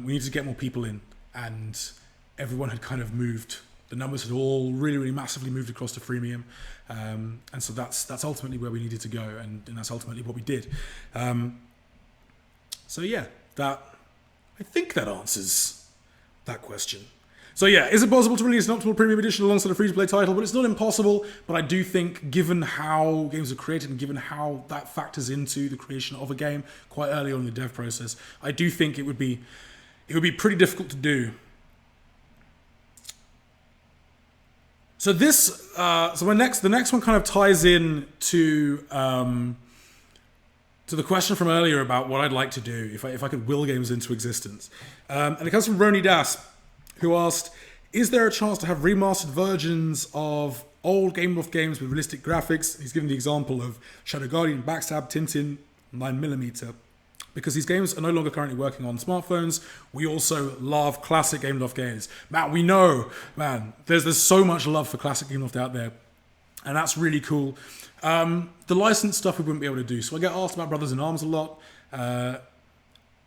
we needed to get more people in, and everyone had kind of moved. The numbers had all really massively moved across to freemium, and so that's ultimately where we needed to go, and that's ultimately what we did. So yeah, I think that answers that question. So yeah, is it possible to release an optimal premium edition alongside a free-to-play title? Well, it's not impossible, but I do think, given how games are created and given how that factors into the creation of a game quite early on in the dev process, I do think it would be pretty difficult to do. So this, the next one kind of ties in to the question from earlier about what I'd like to do if I could will games into existence, and it comes from Roni Das, who asked, is there a chance to have remastered versions of old Gameloft games with realistic graphics? He's given the example of Shadow Guardian, Backstab, Tintin, 9mm. Because these games are no longer currently working on smartphones, we also love classic Gameloft games. Man, we know, there's so much love for classic Gameloft out there, and that's really cool. The licensed stuff we wouldn't be able to do. So I get asked about Brothers in Arms a lot.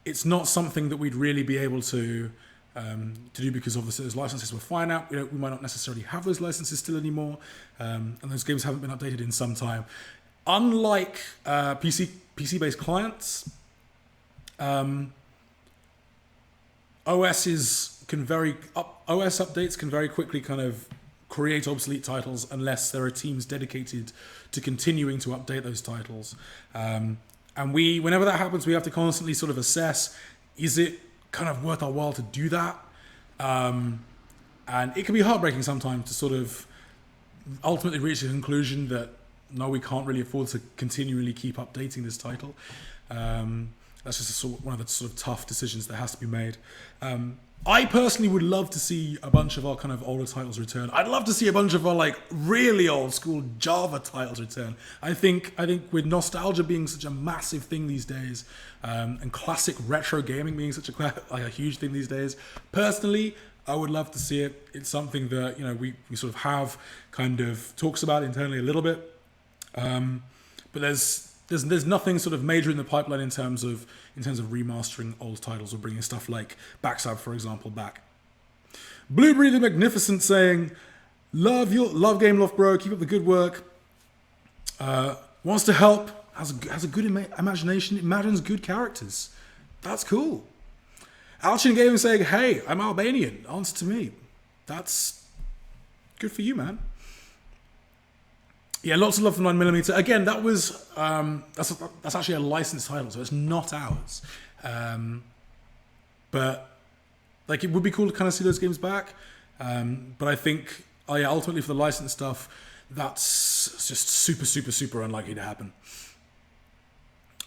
It's not something that we'd really be able to do because obviously those licenses were fine out. We might not necessarily have those licenses still anymore, and those games haven't been updated in some time. Unlike PC-based clients, OS updates can very quickly kind of create obsolete titles unless there are teams dedicated to continuing to update those titles. And whenever that happens, we have to constantly sort of assess, is it kind of worth our while to do that? And it can be heartbreaking sometimes to sort of ultimately reach a conclusion that, no, we can't really afford to continually keep updating this title. That's just one of the sort of tough decisions that has to be made. I personally would love to see a bunch of our kind of older titles return. I'd love to see a bunch of our like really old school Java titles return. I think with nostalgia being such a massive thing these days, and classic retro gaming being such a huge thing these days, personally, I would love to see it. It's something that we sort of have kind of talks about internally a little bit, but there's nothing sort of major in the pipeline in terms of remastering old titles or bringing stuff like Backstab, for example, back. Blueberry the Magnificent saying, love Gameloft, bro. Keep up the good work. Wants to help. Has a good imagination. Imagines good characters. That's cool. Alchin Gaming saying, hey, I'm Albanian. Answer to me. That's good for you, man. Yeah, lots of love for 9mm. Again, that was that's actually a licensed title, so it's not ours. But like, it would be cool to kind of see those games back. But I think, ultimately for the licensed stuff, that's just super, super, super unlikely to happen.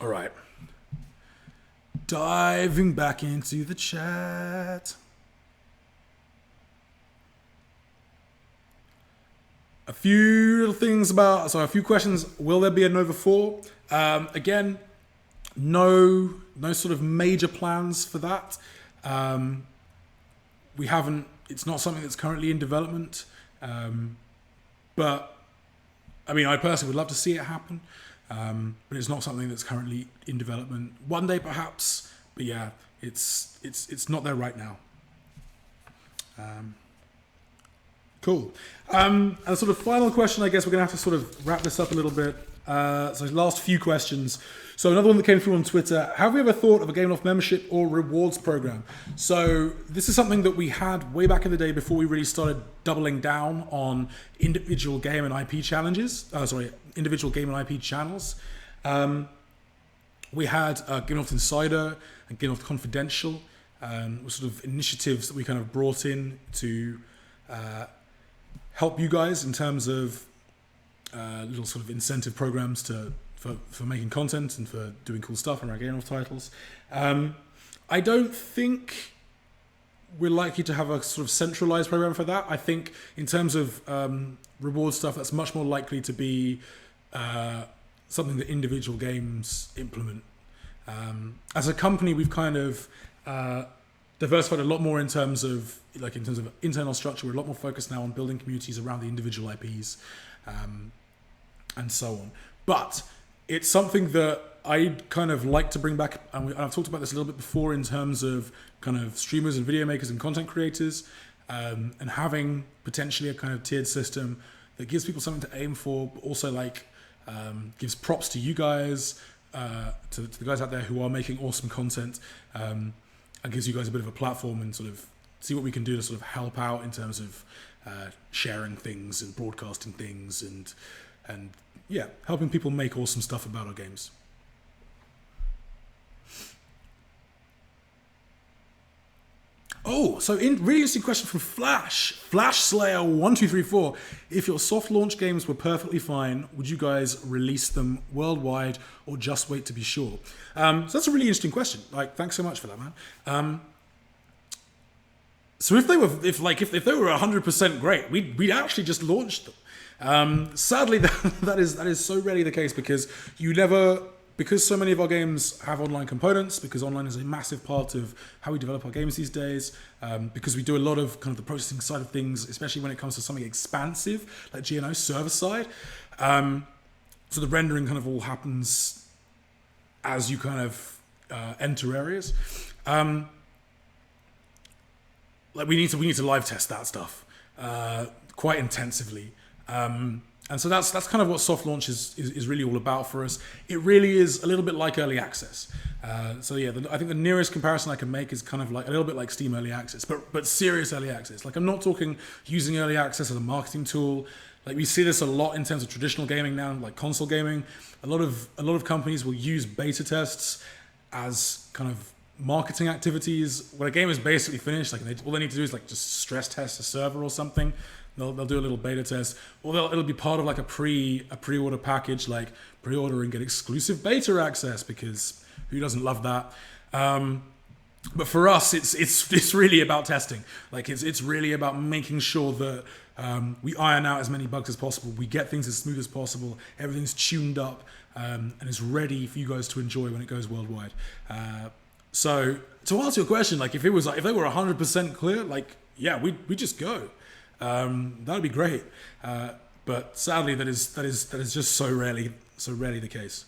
All right, diving back into the chat. A few little things a few questions. Will there be a Nova 4? Again, no sort of major plans for that. We haven't, it's not something that's currently in development. But I mean, I personally would love to see it happen. But it's not something that's currently in development. One day perhaps, but yeah, it's not there right now. Cool. And sort of final question, I guess we're going to have to sort of wrap this up a little bit. So last few questions. So another one that came through on Twitter. Have we ever thought of a Gameloft membership or rewards program? So this is something that we had way back in the day before we really started doubling down on individual game and IP challenges. Individual game and IP channels. We had Gameloft Insider and Gameloft Confidential, were sort of initiatives that we kind of brought in to help you guys in terms of little sort of incentive programs for making content and for doing cool stuff on our Gameloft titles. I don't think we're likely to have a sort of centralized program for that. I think in terms of reward stuff, that's much more likely to be something that individual games implement. As a company, we've kind of diversified a lot more in terms of internal structure. We're a lot more focused now on building communities around the individual IPs, and so on. But it's something that I'd kind of like to bring back, and I've talked about this a little bit before in terms of kind of streamers and video makers and content creators, and having potentially a kind of tiered system that gives people something to aim for, but also gives props to you guys, to the guys out there who are making awesome content, and gives you guys a bit of a platform and sort of see what we can do to sort of help out in terms of sharing things and broadcasting things and yeah, helping people make awesome stuff about our games. Oh, so really interesting question from Flash Slayer 1234. If your soft launch games were perfectly fine, would you guys release them worldwide or just wait to be sure? So that's a really interesting question. Like, thanks so much for that, man. So if they were 100% great, we'd actually just launch them. Sadly, that is so rarely the case because because so many of our games have online components, because online is a massive part of how we develop our games these days, because we do a lot of kind of the processing side of things, especially when it comes to something expansive like GNO server side. So the rendering kind of all happens as you kind of enter areas. Like we need to live test that stuff quite intensively. And so that's kind of what soft launch is really all about for us. It really is a little bit like early access. So yeah, I think the nearest comparison I can make is kind of like a little bit like Steam early access, but serious early access. Like I'm not talking using early access as a marketing tool. Like we see this a lot in terms of traditional gaming now, like console gaming. A lot of companies will use beta tests as kind of marketing activities. When a game is basically finished, like all they need to do is like just stress test a server or something. They'll do a little beta test, or it'll be part of like a pre-order package, like pre-order and get exclusive beta access, because who doesn't love that? But for us, it's really about testing. Like it's really about making sure that we iron out as many bugs as possible. We get things as smooth as possible. Everything's tuned up and is ready for you guys to enjoy when it goes worldwide. So to answer your question, like if they were 100% clear, like yeah, we just go. That would be great, but sadly, that is just so rarely the case.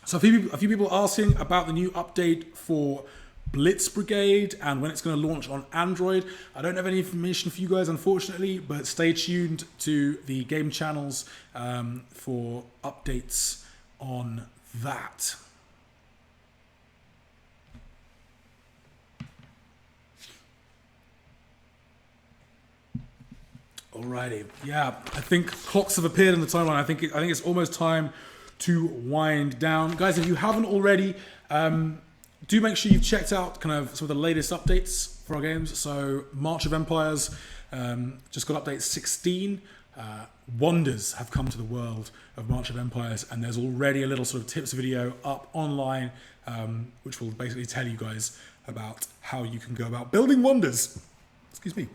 So a few people asking about the new update for Blitz Brigade and when it's going to launch on Android. I don't have any information for you guys, unfortunately, but stay tuned to the game channels for updates on that. Alrighty, yeah, I think clocks have appeared in the timeline. I think it's almost time to wind down. Guys, if you haven't already, do make sure you've checked out kind of some of the latest updates for our games. So March of Empires just got update 16. Wonders have come to the world of March of Empires, and there's already a little sort of tips video up online, which will basically tell you guys about how you can go about building wonders. Excuse me.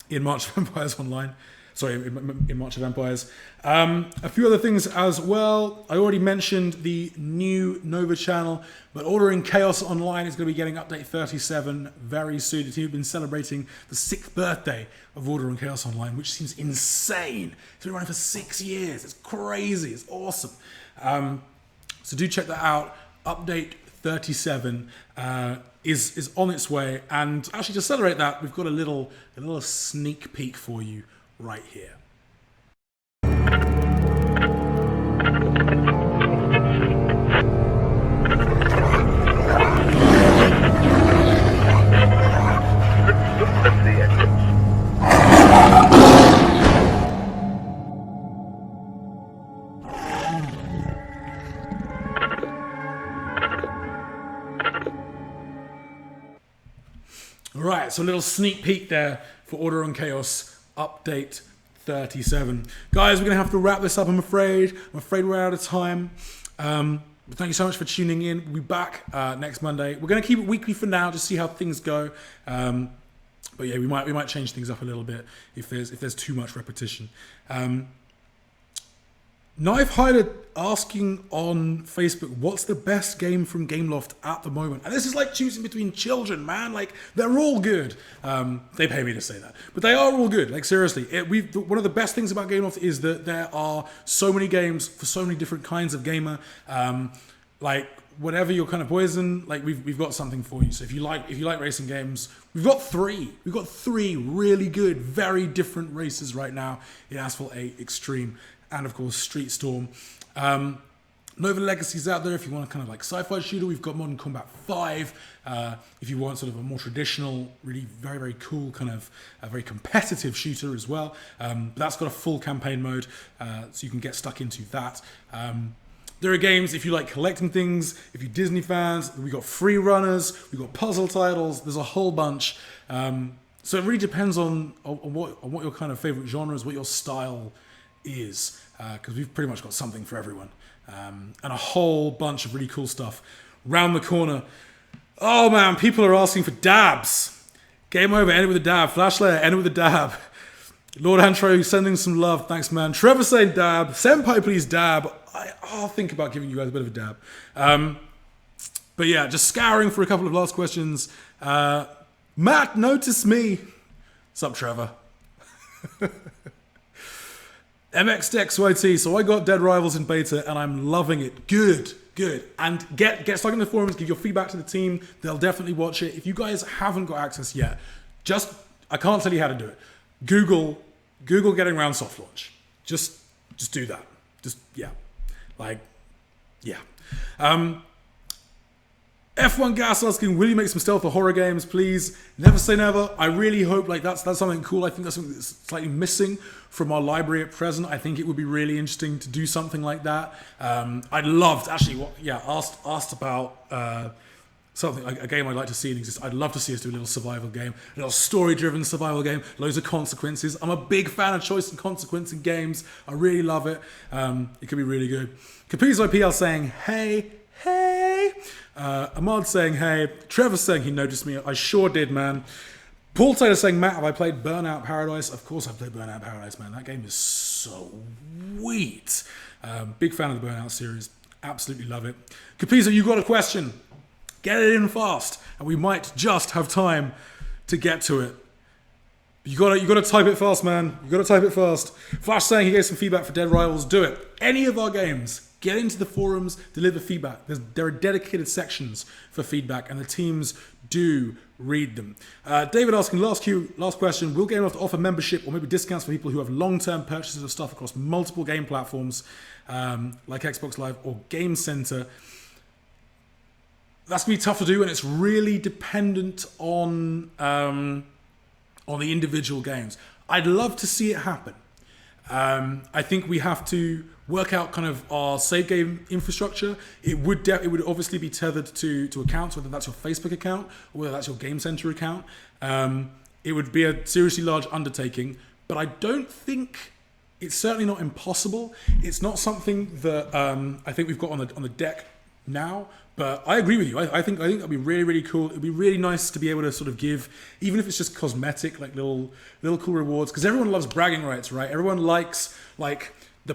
In March of Empires Online. Sorry, in March of Empires. A few other things as well. I already mentioned the new Nova channel, but Ordering Chaos Online is going to be getting update 37 very soon. The team have been celebrating the 6th birthday of Ordering Chaos Online, which seems insane. It's been running for 6 years. It's crazy. It's awesome. So do check that out. Update 37 is on its way, and actually to celebrate that, we've got a little sneak peek for you right here. Right, so a little sneak peek there for Order on Chaos update 37. Guys, we're going to have to wrap this up, I'm afraid. I'm afraid we're out of time. But thank you so much for tuning in. We'll be back next Monday. We're going to keep it weekly for now, just see how things go. But yeah, we might change things up a little bit if there's too much repetition. Knife Hider asking on Facebook, what's the best game from Gameloft at the moment? And this is like choosing between children, man. Like, they're all good. They pay me to say that. But they are all good. Like, seriously. One of the best things about Gameloft is that there are so many games for so many different kinds of gamer. Like, whatever your kind of poison, like, we've got something for you. So if you like racing games, we've got three. We've got three really good, very different races right now in Asphalt 8 Extreme. And of course, Street Storm. Nova Legacy's out there if you want a kind of like sci-fi shooter. We've got Modern Combat 5. If you want sort of a more traditional, really very, very cool kind of a very competitive shooter as well. But that's got a full campaign mode, so you can get stuck into that. There are games, if you like collecting things, if you're Disney fans, we've got free runners, we've got puzzle titles, there's a whole bunch. So it really depends on what your kind of favorite genre is, what your style is, because we've pretty much got something for everyone. And a whole bunch of really cool stuff round the corner. Oh man, people are asking for dabs. Game over, end it with a dab. Flash Layer, end it with a dab. Lord Antro sending some love, thanks man. Trevor saying dab. Senpai, please dab. I'll think about giving you guys a bit of a dab. But yeah, just scouring for a couple of last questions. Matt, notice me. Sup, Trevor? MXDexYT, so I got Dead Rivals in beta and I'm loving it. Good. And get stuck in the forums, give your feedback to the team. They'll definitely watch it. If you guys haven't got access yet, I can't tell you how to do it. Google getting around soft launch. Just do that. F1 Gas asking, will you make some stealth or horror games, please? Never say never. I really hope that's something cool. I think that's something that's slightly missing from our library at present. I think it would be really interesting to do something like that. I'd love to actually, asked about something, a game I'd like to see in exist. I'd love to see us do a little survival game, a little story-driven survival game, loads of consequences. I'm a big fan of choice and consequence in games. I really love it. It could be really good. Capizo PL saying, hey. Ahmad saying, hey. Trevor saying he noticed me. I sure did, man. Paul Taylor saying, Matt, have I played Burnout Paradise? Of course I've played Burnout Paradise, man. That game is so sweet. Big fan of the Burnout series. Absolutely love it. Capizo, you got a question. Get it in fast, and we might just have time to get to it. You gotta type it fast, man. You gotta type it fast. Flash saying he gave some feedback for Dead Rivals. Do it. Any of our games, get into the forums, deliver feedback. There are dedicated sections for feedback, and the teams do read them. David asking, last question. Will Gameloft offer membership or maybe discounts for people who have long-term purchases of stuff across multiple game platforms, like Xbox Live or Game Center? That's going to be tough to do, and it's really dependent on the individual games. I'd love to see it happen. I think we have to work out kind of our save game infrastructure. It would obviously be tethered to accounts, whether that's your Facebook account or whether that's your Game Center account. It would be a seriously large undertaking, but I don't think it's certainly not impossible. It's not something that I think we've got on the deck now. But I agree with you. I think that'd be really, really cool. It'd be really nice to be able to sort of give, even if it's just cosmetic, like little cool rewards. Because everyone loves bragging rights, right? Everyone likes like the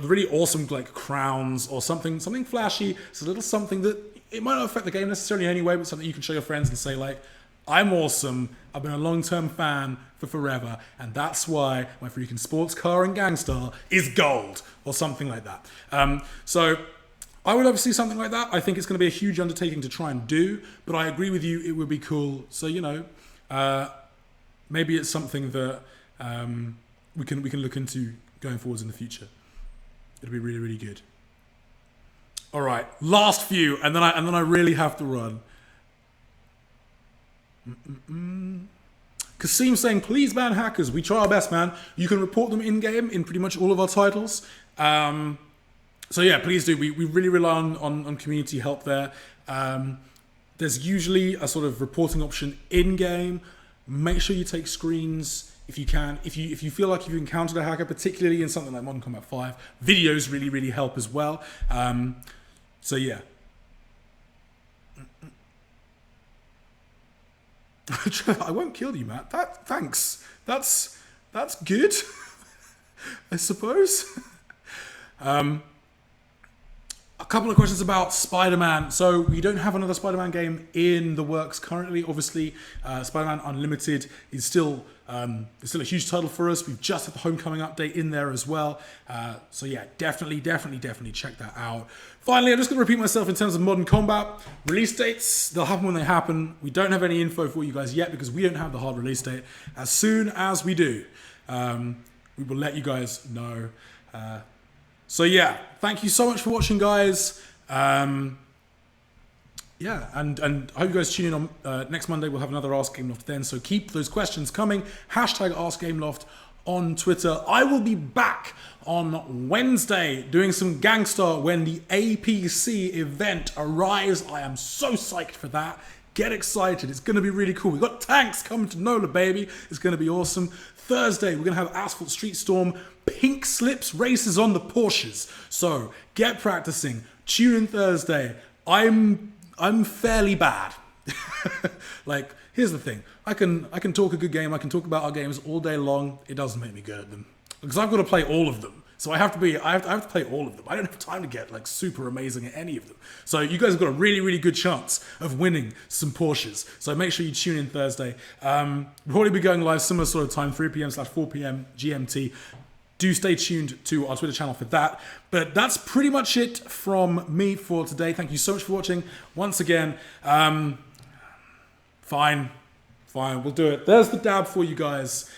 really awesome like crowns or something flashy. It's a little something that it might not affect the game necessarily anyway, but something you can show your friends and say like, I'm awesome. I've been a long-term fan for forever, and that's why my freaking sports car and Gangstar is gold or something like that. So I would love to see something like that. I think it's going to be a huge undertaking to try and do, but I agree with you, it would be cool. So, maybe it's something that we can look into going forwards in the future. It'll be really, really good. All right, last few, and then I really have to run. Kasim saying, please ban hackers. We try our best, man. You can report them in-game in pretty much all of our titles. So yeah, please do. We really rely on community help there. There's usually a sort of reporting option in-game. Make sure you take screens if you can. If you feel like you've encountered a hacker, particularly in something like Modern Combat 5, videos really, really help as well. So yeah. I won't kill you, Matt. Thanks. That's good, I suppose. A couple of questions about Spider-Man. So we don't have another Spider-Man game in the works currently. Obviously, Spider-Man Unlimited is still a huge title for us. We've just had the Homecoming update in there as well. So yeah, definitely check that out. Finally, I'm just going to repeat myself in terms of Modern Combat. Release dates, they'll happen when they happen. We don't have any info for you guys yet because we don't have the hard release date. As soon as we do, we will let you guys know. So yeah, thank you so much for watching, guys. Yeah, and I hope you guys tune in on next Monday. We'll have another Ask Gameloft then. So keep those questions coming. Hashtag Ask Gameloft on Twitter. I will be back on Wednesday doing some Gangstar when the APC event arrives. I am so psyched for that. Get excited. It's going to be really cool. We've got tanks coming to NOLA, baby. It's going to be awesome. Thursday, we're going to have Asphalt Street Storm, pink slips races on the Porsches. So get practicing. Tune in Thursday. I'm fairly bad. Like, here's the thing. I can talk a good game. I can talk about our games all day long. It doesn't make me good at them because I've got to play all of them. So I have to play all of them. I don't have time to get like super amazing at any of them. So you guys have got a really, really good chance of winning some Porsches. So make sure you tune in Thursday. We'll probably be going live similar sort of time, 3 p.m/4 p.m. GMT. Do stay tuned to our Twitter channel for that. But that's pretty much it from me for today. Thank you so much for watching. Once again, fine, we'll do it. There's the dab for you guys.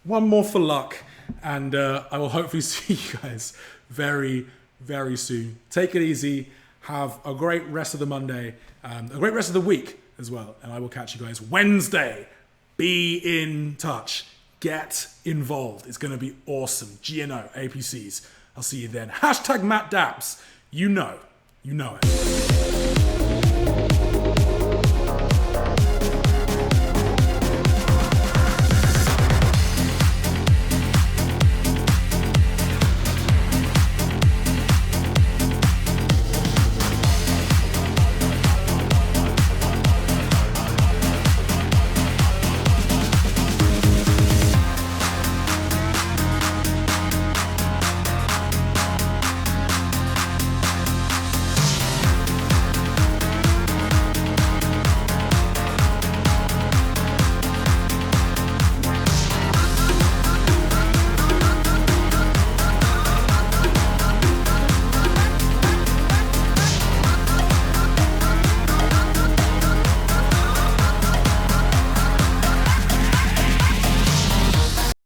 One more for luck. And I will hopefully see you guys very, very soon. Take it easy. Have a great rest of the Monday. A great rest of the week as well. And I will catch you guys Wednesday. Be in touch. Get involved. It's going to be awesome. GNO, APCs. I'll see you then. Hashtag Matt Daps. You know it.